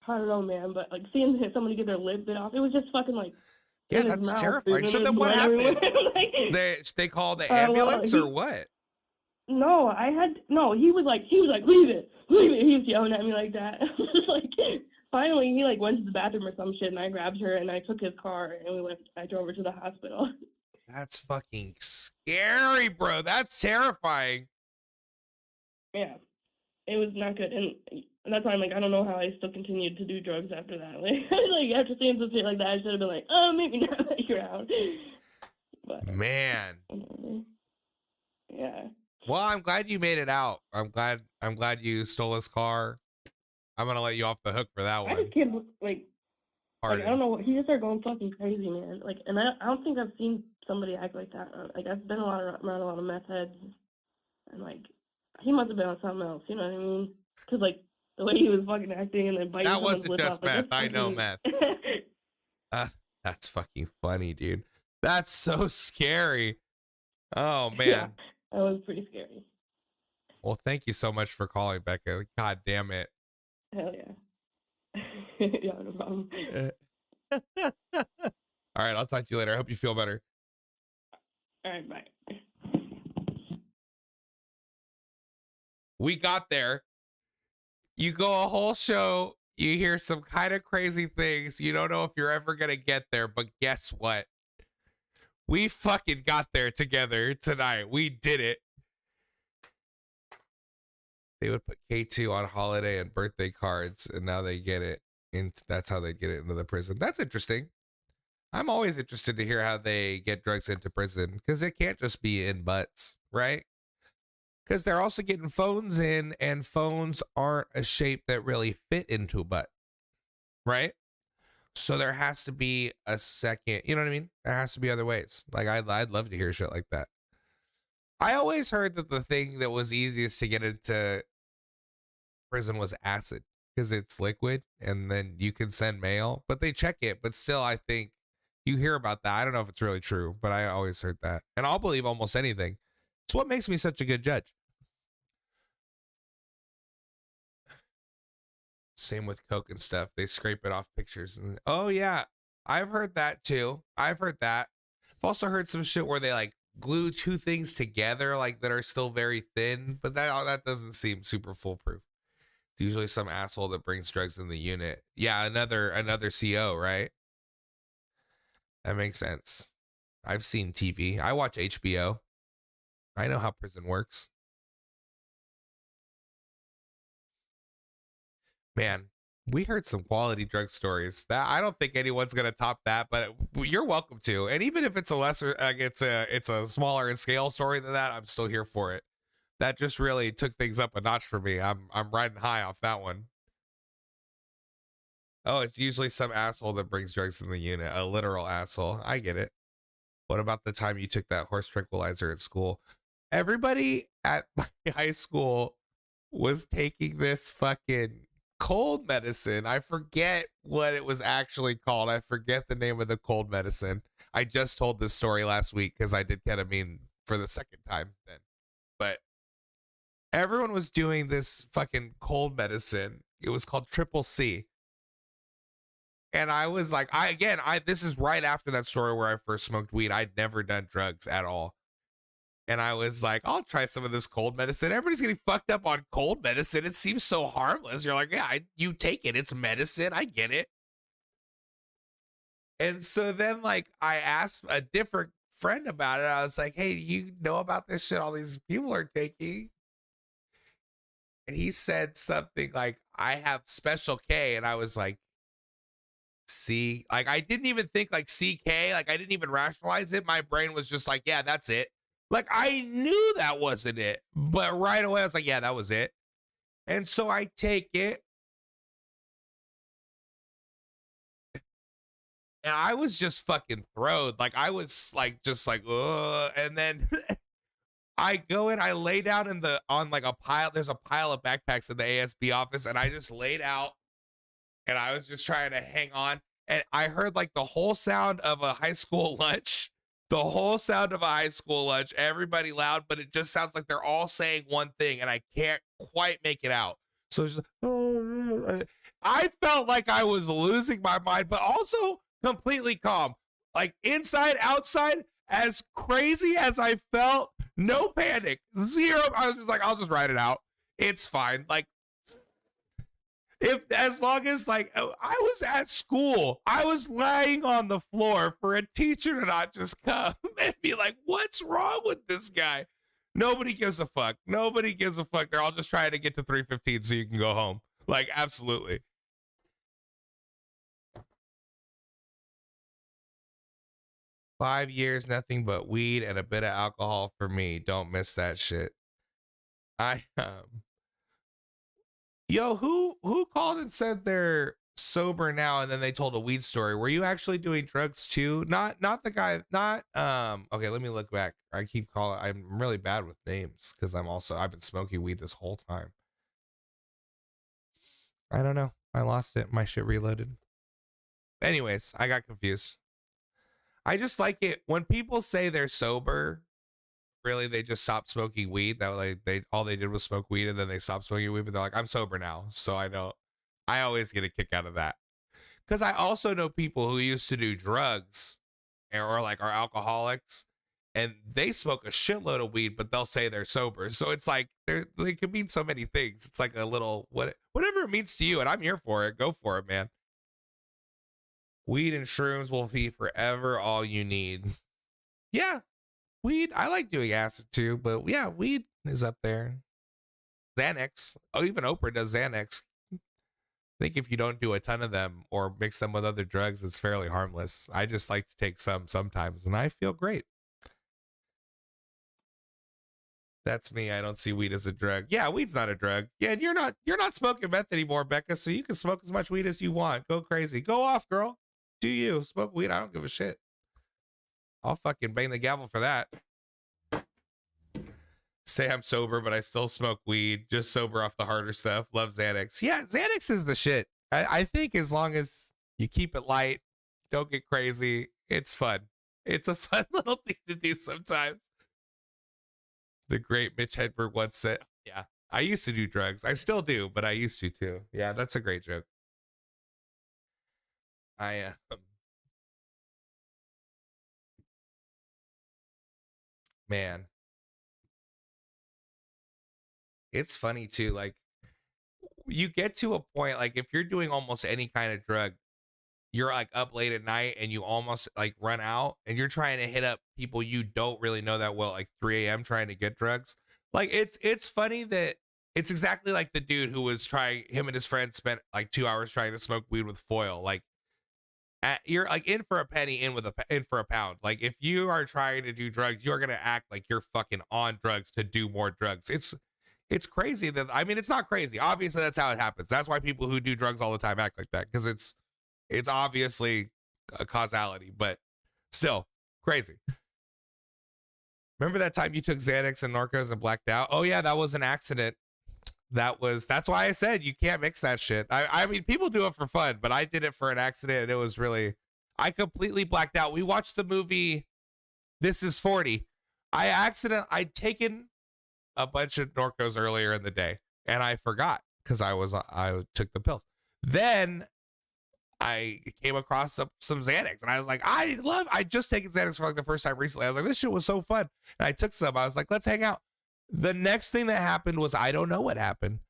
I don't know, man, but like seeing somebody get their lip bit off, it was just fucking like, yeah, in his that's mouth, terrifying. dude, So and then it what was blood happened? everywhere. Like, They called the well, ambulance or what? No, he was like, leave it. He was yelling at me like that. Like, finally, he like went to the bathroom or some shit, and I grabbed her and I took his car and I drove her to the hospital. That's fucking scary, bro. That's terrifying. Yeah, it was not good, and that's why I'm like, I don't know how I still continued to do drugs after that. Like after seeing some shit like that, I should have been like, oh, maybe not that you're out. But man, yeah. Well, I'm glad you made it out. I'm glad you stole his car. I'm gonna let you off the hook for that one. I just can't like I don't know what he just started going fucking crazy, man. Like, and I don't think I've seen somebody act like that. Like, I've been around a lot of meth heads, and like he must have been on something else. You know what I mean? Because like the way he was fucking acting and then biting That someone's wasn't lip just off. Like, meth. I know meth. That's fucking funny, dude. That's so scary. Oh man. Yeah, that was pretty scary. Well, thank you so much for calling, Becca. God damn it. Hell yeah. Yeah, no problem. All right, I'll talk to you later. I hope you feel better. All right, bye. We got there. You go a whole show, you hear some kind of crazy things. You don't know if you're ever going to get there, but guess what? We fucking got there together tonight. We did it. They would put K2 on holiday and birthday cards, and now they get it. And that's how they get it into the prison. That's interesting. I'm always interested to hear how they get drugs into prison, because it can't just be in butts, right? Because they're also getting phones in, and phones aren't a shape that really fit into a butt, right? So there has to be a second, you know what I mean? There has to be other ways. Like, I'd love to hear shit like that. I always heard that the thing that was easiest to get into prison was acid, because it's liquid and then you can send mail, but they check it. But still, I think you hear about that. I don't know if it's really true, but I always heard that. And I'll believe almost anything. It's what makes me such a good judge. Same with Coke and stuff. They scrape it off pictures. And oh, yeah, I've heard that too. I've heard that. I've also heard some shit where they like glue two things together, like that are still very thin, but that doesn't seem super foolproof. It's usually some asshole that brings drugs in the unit. Yeah, another CO, right? That makes sense. I've seen TV. I watch HBO. I know how prison works. Man, we heard some quality drug stories. That I don't think anyone's gonna top that, but you're welcome to. And even if it's a lesser, like it's a smaller in scale story than that, I'm still here for it. That just really took things up a notch for me. I'm riding high off that one. Oh, it's usually some asshole that brings drugs in the unit. A literal asshole. I get it. What about the time you took that horse tranquilizer at school? Everybody at my high school was taking this fucking cold medicine. I forget what it was actually called. I forget the name of the cold medicine. I just told this story last week because I did ketamine for the second time then. But everyone was doing this fucking cold medicine. It was called Triple C. And I was like, this is right after that story where I first smoked weed. I'd never done drugs at all. And I was like, I'll try some of this cold medicine. Everybody's getting fucked up on cold medicine. It seems so harmless. You're like, yeah, you take it. It's medicine. I get it. And so then, like, I asked a different friend about it. I was like, hey, do you know about this shit all these people are taking? And he said something like, I have Special K. And I was like, C? Like, I didn't even think like CK. Like, I didn't even rationalize it. My brain was just like, yeah, that's it. Like, I knew that wasn't it. But right away, I was like, yeah, that was it. And so I take it. And I was just fucking throwed. Like, I was like, just like, ugh. And then I go in, I lay down on like a pile. There's a pile of backpacks in the ASB office. And I just laid out and I was just trying to hang on. And I heard like the whole sound of a high school lunch. The whole sound of a high school lunch, everybody loud, but it just sounds like they're all saying one thing and I can't quite make it out. So it's just, I felt like I was losing my mind, but also completely calm. Like inside, outside, as crazy as I felt, no panic, zero. I was just like, I'll just write it out. It's fine. Like, as long as like I was at school, I was lying on the floor for a teacher to not just come and be like, what's wrong with this guy? Nobody gives a fuck. Nobody gives a fuck. They're all just trying to get to 3:15 so you can go home. Like, absolutely. "5 years, nothing but weed and a bit of alcohol for me. Don't miss that shit." I Yo, who called and said they're sober now and then they told a weed story? Were you actually doing drugs too? Not the guy, not okay, let me look back. I keep calling, I'm really bad with names because I've been smoking weed this whole time. I don't know. I lost it. My shit reloaded. Anyways, I got confused. I just like it when people say they're sober. Really, they just stopped smoking weed. That like all they did was smoke weed and then they stopped smoking weed, but they're like, I'm sober now. So I always get a kick out of that. Because I also know people who used to do drugs or like are alcoholics and they smoke a shitload of weed, but they'll say they're sober. So it's like they could mean so many things. It's like a little whatever it means to you, and I'm here for it. Go for it, man. Weed and shrooms will be forever all you need. Yeah. Weed, I like doing acid too, but yeah, weed is up there. Xanax. Oh, even Oprah does Xanax. I think if you don't do a ton of them or mix them with other drugs, it's fairly harmless. I just like to take some sometimes and I feel great. That's me. I don't see weed as a drug. Yeah, weed's not a drug. Yeah, and you're not smoking meth anymore, Becca, so you can smoke as much weed as you want. Go crazy. Go off, girl. Do you. Smoke weed. I don't give a shit. I'll fucking bang the gavel for that. Say I'm sober, but I still smoke weed. Just sober off the harder stuff. Love Xanax. Yeah, Xanax is the shit. I think as long as you keep it light, don't get crazy, it's fun. It's a fun little thing to do sometimes. The great Mitch Hedberg once said, yeah, I used to do drugs. I still do, but I used to too. Yeah, that's a great joke. Man, it's funny too. Like, you get to a point, like if you're doing almost any kind of drug, you're like up late at night and you almost like run out and you're trying to hit up people you don't really know that well, like 3 a.m. trying to get drugs. Like it's funny that it's exactly like the dude who was trying, him and his friend spent like 2 hours trying to smoke weed with foil. Like you're like in for a penny, in for a pound. Like if you are trying to do drugs, you're gonna act like you're fucking on drugs to do more drugs. It's crazy that, I mean, it's not crazy. Obviously, that's how it happens. That's why people who do drugs all the time act like that, because it's obviously a causality, but still crazy. Remember that time you took Xanax and Norcos and blacked out? Oh yeah, that was an accident. That's why I said you can't mix that shit. I mean, people do it for fun, but I did it for an accident and it was really, I completely blacked out. We watched the movie This Is 40. I'd taken a bunch of Norcos earlier in the day and I forgot because I took the pills. Then I came across some Xanax and I was like, I just taken Xanax for like the first time recently. I was like, this shit was so fun. And I took some. I was like, let's hang out. The next thing that happened was, I don't know what happened.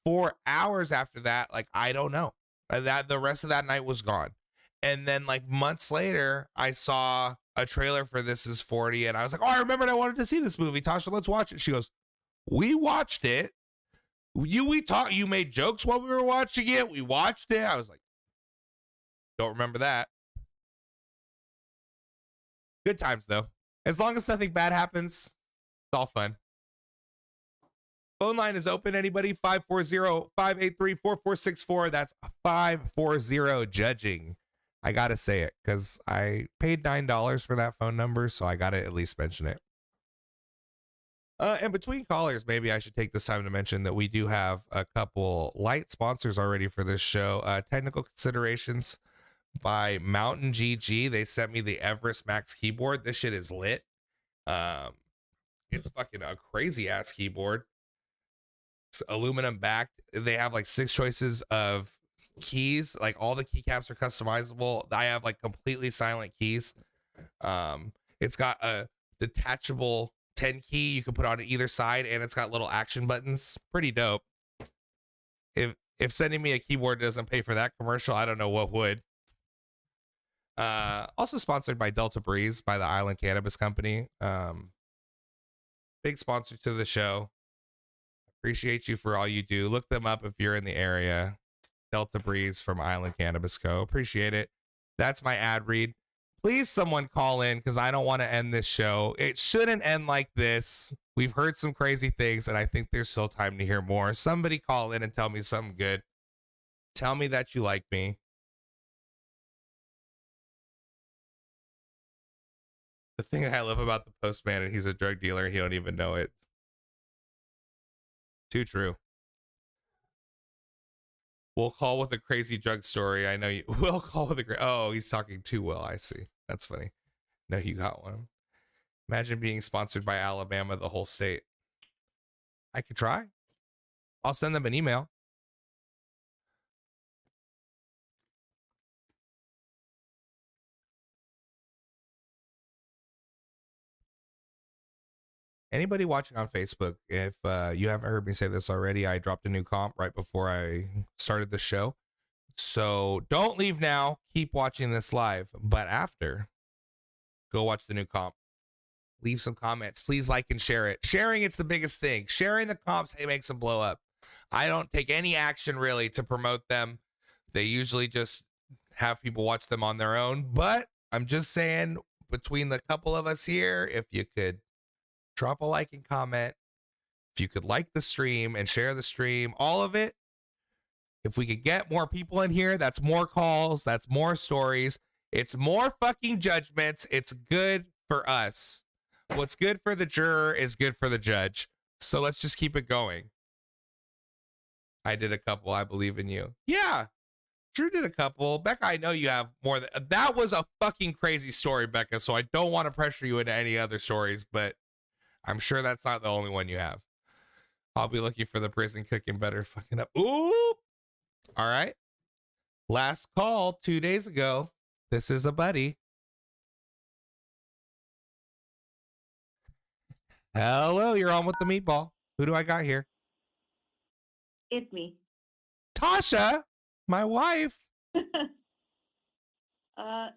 4 hours after that, like, I don't know. And that the rest of that night was gone. And then like months later, I saw a trailer for This Is 40 and I was like, oh, I remembered I wanted to see this movie. Tasha, let's watch it. She goes, we watched it. You made jokes while we were watching it. We watched it. I was like, don't remember that. Good times though. As long as nothing bad happens, it's all fun. Phone line is open. Anybody? 540-583-4464. That's 540 judging. I gotta say it because I paid $9 for that phone number, so I gotta at least mention it. And between callers, maybe I should take this time to mention that we do have a couple light sponsors already for this show. Technical considerations by Mountain GG. They sent me the Everest Max keyboard. This shit is lit. It's fucking a crazy ass keyboard. It's aluminum backed. They have like 6 choices of keys. Like all the keycaps are customizable. I have like completely silent keys. It's got a detachable 10 key you can put on either side, and it's got little action buttons. Pretty dope. If sending me a keyboard doesn't pay for that commercial, I don't know what would. Also sponsored by Delta Breeze, by the Island Cannabis Company. Big sponsor to the show. Appreciate you for all you do. Look them up if you're in the area. Delta Breeze from Island Cannabis Co. Appreciate it. That's my ad read. Please, someone call in because I don't want to end this show. It shouldn't end like this. We've heard some crazy things, and I think there's still time to hear more. Somebody call in and tell me something good. Tell me that you like me. The thing I love about the postman, and he's a drug dealer, and he don't even know it. Too true. We'll call with a crazy drug story. I know you will call with a oh, he's talking too well. I see. That's funny. No, you got one. Imagine being sponsored by Alabama, the whole state. I could try. I'll send them an email. Anybody watching on Facebook, if you haven't heard me say this already, I dropped a new comp right before I started the show. So don't leave now. Keep watching this live. But after, go watch the new comp. Leave some comments. Please like and share it. Sharing, it's the biggest thing. Sharing the comps, it makes them blow up. I don't take any action really to promote them. They usually just have people watch them on their own. But I'm just saying, between the couple of us here, if you could drop a like and comment, if you could like the stream and share the stream, all of it. If we could get more people in here, that's more calls, that's more stories. It's more fucking judgments. It's good for us. What's good for the juror is good for the judge. So let's just keep it going. I did a couple. I believe in you. Yeah. Drew did a couple. Becca, I know you have more than that. Was a fucking crazy story, Becca. So I don't want to pressure you into any other stories, but I'm sure that's not the only one you have. I'll be looking for the prison cooking better fucking up. Ooh. All right. Last call 2 days ago. This is a buddy. Hello, you're on with the meatball. Who do I got here? It's me. Tasha, my wife.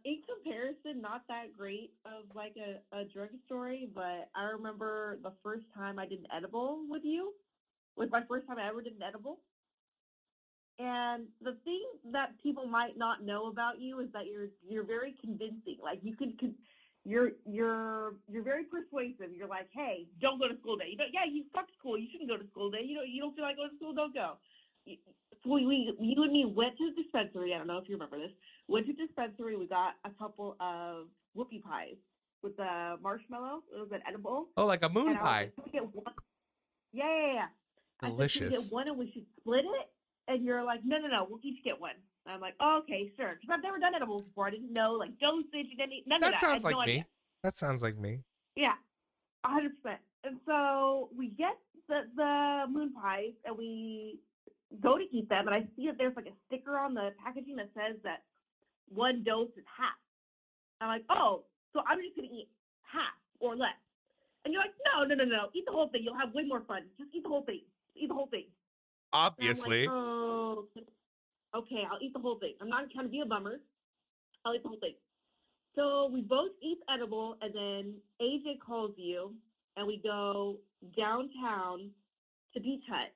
In comparison, not that great of like a drug story, but I remember the first time I did an edible with you was my first time I ever did an edible. And the thing that people might not know about you is that you're very convincing. Like you're very persuasive. You're like, hey, don't go to school today. Yeah, you fuck school. You shouldn't go to school today. You don't feel like going to school, don't go. So you and me went to the dispensary. I don't know if you remember this. Went to the dispensary. We got a couple of whoopie pies with the marshmallow. It was an edible. Oh, like a moon And I was pie. like, can we get one? Yeah. I said, can we Delicious. get one and we should split it? And you're like, no, we'll each get one. And I'm like, oh, okay, sure. Because I've never done edibles before. I didn't know like dosage and none of that. That sounds I had like no me. idea. That sounds like me. Yeah, 100%. And so we get the moon pies and we go to eat them, and I see that there's like a sticker on the packaging that says that one dose is half. I'm like, oh, so I'm just gonna eat half or less. And you're like, no, eat the whole thing. You'll have way more fun. Just eat the whole thing. Eat the whole thing. Obviously. And I'm like, oh, okay, I'll eat the whole thing. I'm not trying to be a bummer. I'll eat the whole thing. So we both eat edible, and then AJ calls you, and we go downtown to Beach Hut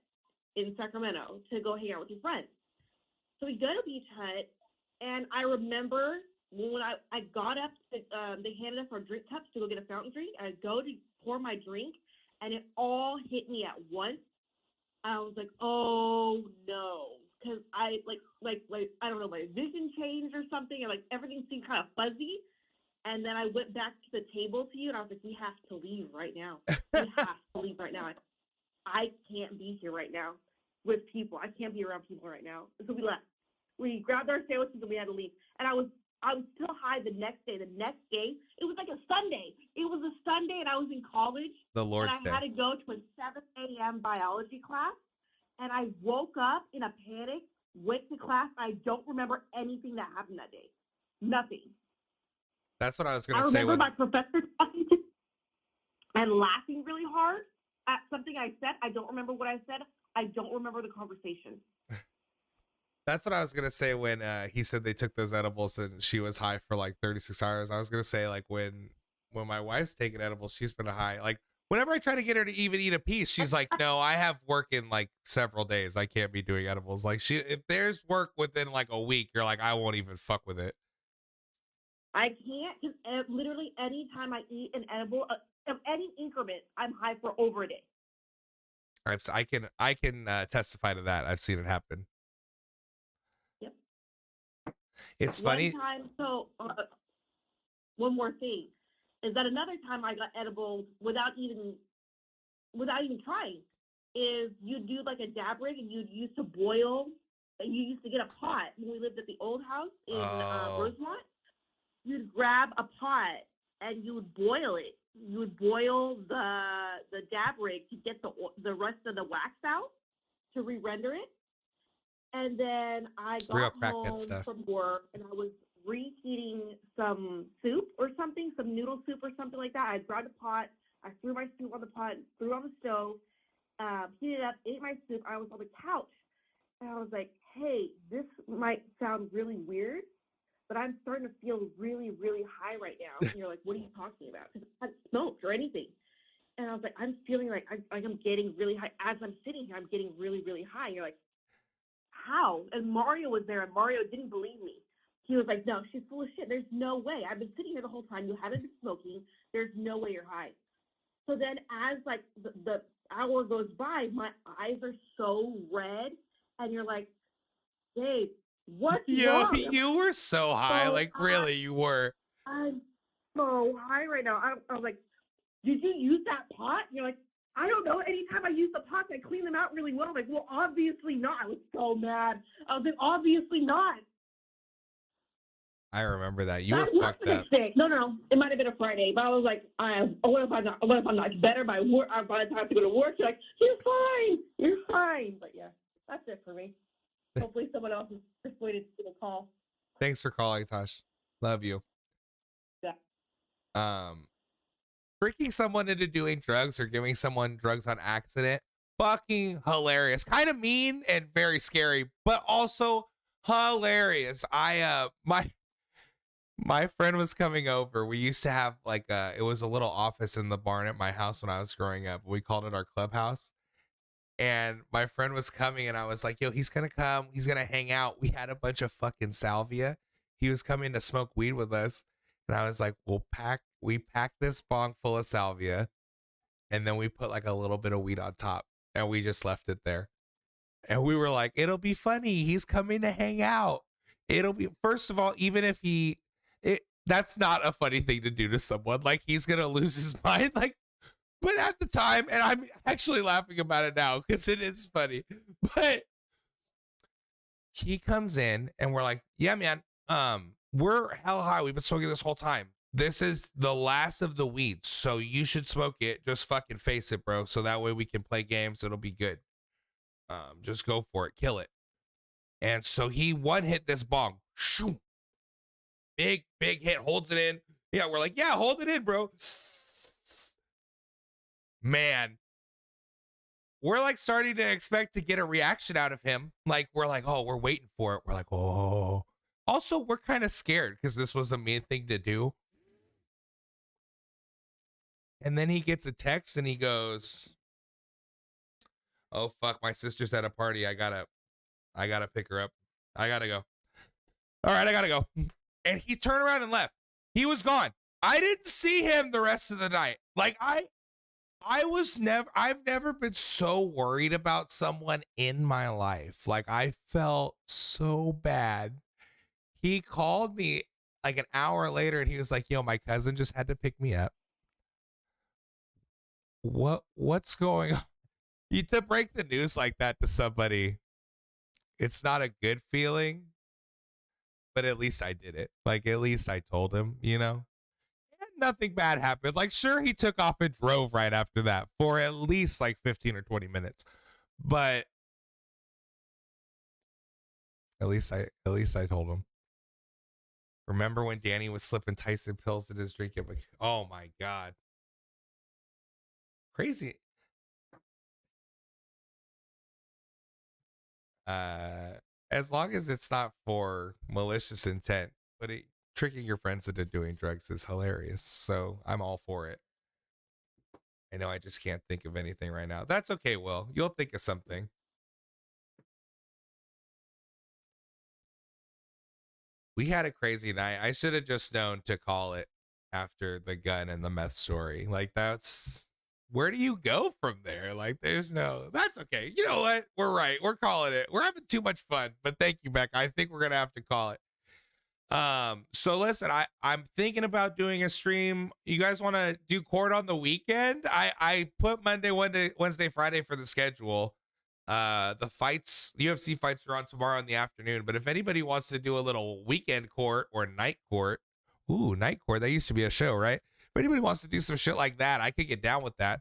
in Sacramento to go hang out with your friends. So we go to Beach Hut, and I remember when I got up, they handed us our drink cups to go get a fountain drink. I go to pour my drink, and it all hit me at once. I was like, oh no, because I like I don't know, my vision changed or something, and like everything seemed kind of fuzzy. And then I went back to the table to you, and I was like, we have to leave right now. We have to leave right now. I can't be here right now with people. I can't be around people right now. So we left. We grabbed our sandwiches and we had to leave. And I was still high the next day. The next day, it was like a Sunday. It was a Sunday, and I was in college. The Lord's and I had to go to a 7 a.m. biology class. And I woke up in a panic, went to class. I don't remember anything that happened that day. Nothing. That's what I was going I to say. remember my professor talking to me and laughing really hard at something I said. I don't remember what I said. I don't remember the conversation. That's what I was going to say when he said they took those edibles and she was high for like 36 hours. I was going to say like when my wife's taking edibles, she's been high. Like whenever I try to get her to even eat a piece, she's like, no, I have work in like several days. I can't be doing edibles. Like if there's work within like a week, you're like, I won't even fuck with it. I can't, because literally any time I eat an edible of any increment, I'm high for over a day. I can testify to that. I've seen it happen. Yep. It's funny. One time, so one more thing is that another time I got edibles without even trying is you do like a dab rig, and you used to boil. You used to get a pot when we lived at the old house in Rosemont. You'd grab a pot and you would boil it. You would boil the dab rig to get the rest of the wax out to re-render it. And then I got home from work and I was reheating some soup or something, some noodle soup or something like that. I grabbed a pot. I threw my soup on the pot, threw it on the stove, heated it up, ate my soup. I was on the couch and I was like, hey, this might sound really weird, but I'm starting to feel really, really high right now. And you're like, what are you talking about? Because I hadn't smoked or anything. And I was like, I'm feeling like I'm getting really high. As I'm sitting here, I'm getting really, really high. And you're like, how? And Mario was there, and Mario didn't believe me. He was like, no, she's full of shit. There's no way. I've been sitting here the whole time. You haven't been smoking. There's no way you're high. So then as, like, the hour goes by, my eyes are so red. And you're like, Dave, what's wrong? You were so high. Really, you were. I'm so high right now. I was like, did you use that pot? And you're like, I don't know. Anytime I use the pots, I clean them out really well. I'm like, well, obviously not. I was so mad. I was like, obviously not. I remember that. You were fucked up. No. It might have been a Friday, but I was like, what if I'm not? What if I'm not better by the time I have to go to work? You're like, you're fine. But yeah, that's it for me. Hopefully someone else is persuaded to the call. Thanks for calling, Tosh. Love you. Yeah. Freaking someone into doing drugs or giving someone drugs on accident, fucking hilarious. Kind of mean and very scary, but also hilarious. My friend was coming over. We used to have like it was a little office in the barn at my house when I was growing up. We called it our clubhouse. And my friend was coming and I was like, yo, he's gonna come, he's gonna hang out. We had a bunch of fucking salvia. He was coming to smoke weed with us. And I was like, we packed this bong full of salvia, and then we put like a little bit of weed on top, and we just left it there. And we were like, it'll be funny. He's coming to hang out. It'll be, first of all, even if that's not a funny thing to do to someone. Like, he's going to lose his mind. Like, but at the time, and I'm actually laughing about it now because it is funny, but he comes in and we're like, yeah, man, we're hell high. We've been smoking this whole time. This is the last of the weeds, so you should smoke it. Just fucking face it, bro. So that way we can play games. It'll be good. Just go for it. Kill it. And so he one hit this bong. Shoo. Big hit. Holds it in. Yeah, we're like, yeah, hold it in, bro. Man. We're like starting to expect to get a reaction out of him. Like, we're like, oh, we're waiting for it. We're like, oh. Also, we're kind of scared because this was a mean thing to do. And then he gets a text and he goes, oh, fuck, my sister's at a party. I gotta pick her up. I gotta go. All right, I gotta go. And he turned around and left. He was gone. I didn't see him the rest of the night. Like, I've never been so worried about someone in my life. Like, I felt so bad. He called me like an hour later and he was like, yo, my cousin just had to pick me up. What's going on? You to break the news like that to somebody, it's not a good feeling, but at least I did it. Like, at least I told him, you know? And nothing bad happened. Like, sure, he took off and drove right after that for at least like 15 or 20 minutes. But at least I told him. Remember when Danny was slipping Tyson pills in his drink? Like, oh my God. Crazy. As long as it's not for malicious intent, but tricking your friends into doing drugs is hilarious. So I'm all for it. I know I just can't think of anything right now. That's okay, Will. You'll think of something. We had a crazy night. I should have just known to call it after the gun and the meth story. Like, where do you go from there? Like, that's okay. You know what? We're right. We're calling it. We're having too much fun, but thank you, Beck. I think we're going to have to call it. So listen, I'm thinking about doing a stream. You guys want to do court on the weekend? I put Monday, Wednesday, Friday for the schedule. The fights, UFC fights are on tomorrow in the afternoon, but if anybody wants to do a little weekend court or night court, night court, that used to be a show, right? If anybody wants to do some shit like that, I could get down with that.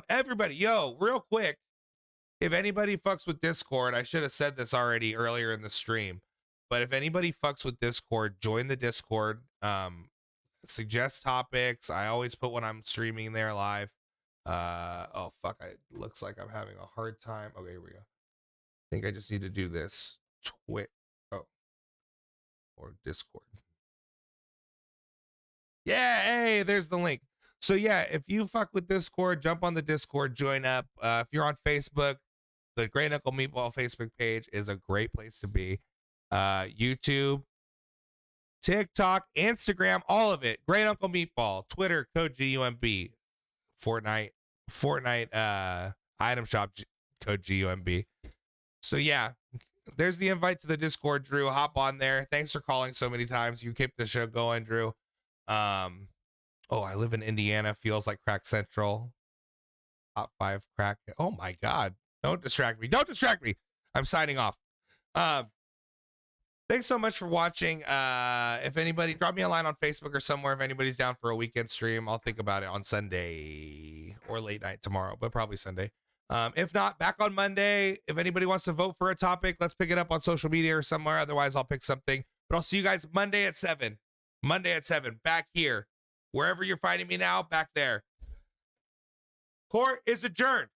Everybody, real quick, if anybody fucks with Discord, I should have said this already earlier in the stream, but if anybody fucks with Discord, join the Discord. Suggest topics. I always put when I'm streaming there live. Oh fuck, it looks like I'm having a hard time. Okay, here we go. I think I just need to do this. Or Discord. Yeah, hey, there's the link. So yeah, if you fuck with Discord, jump on the Discord, join up. If you're on Facebook, the Great Uncle Meatball Facebook page is a great place to be. YouTube, TikTok, Instagram, all of it. Great Uncle Meatball, Twitter, code GUMB, Fortnite item shop, code GUMB. So yeah, there's the invite to the Discord, Drew. Hop on there. Thanks for calling so many times. You keep the show going, Drew. I live in Indiana. Feels like crack central. Top 5 crack. Oh my God. Don't distract me. I'm signing off. Thanks so much for watching. If anybody, drop me a line on Facebook or somewhere. If anybody's down for a weekend stream, I'll think about it on Sunday or late night tomorrow, but probably Sunday. If not, back on Monday. If anybody wants to vote for a topic, let's pick it up on social media or somewhere. Otherwise, I'll pick something. But I'll see you guys Monday at 7. Back here. Wherever you're finding me now, back there. Court is adjourned.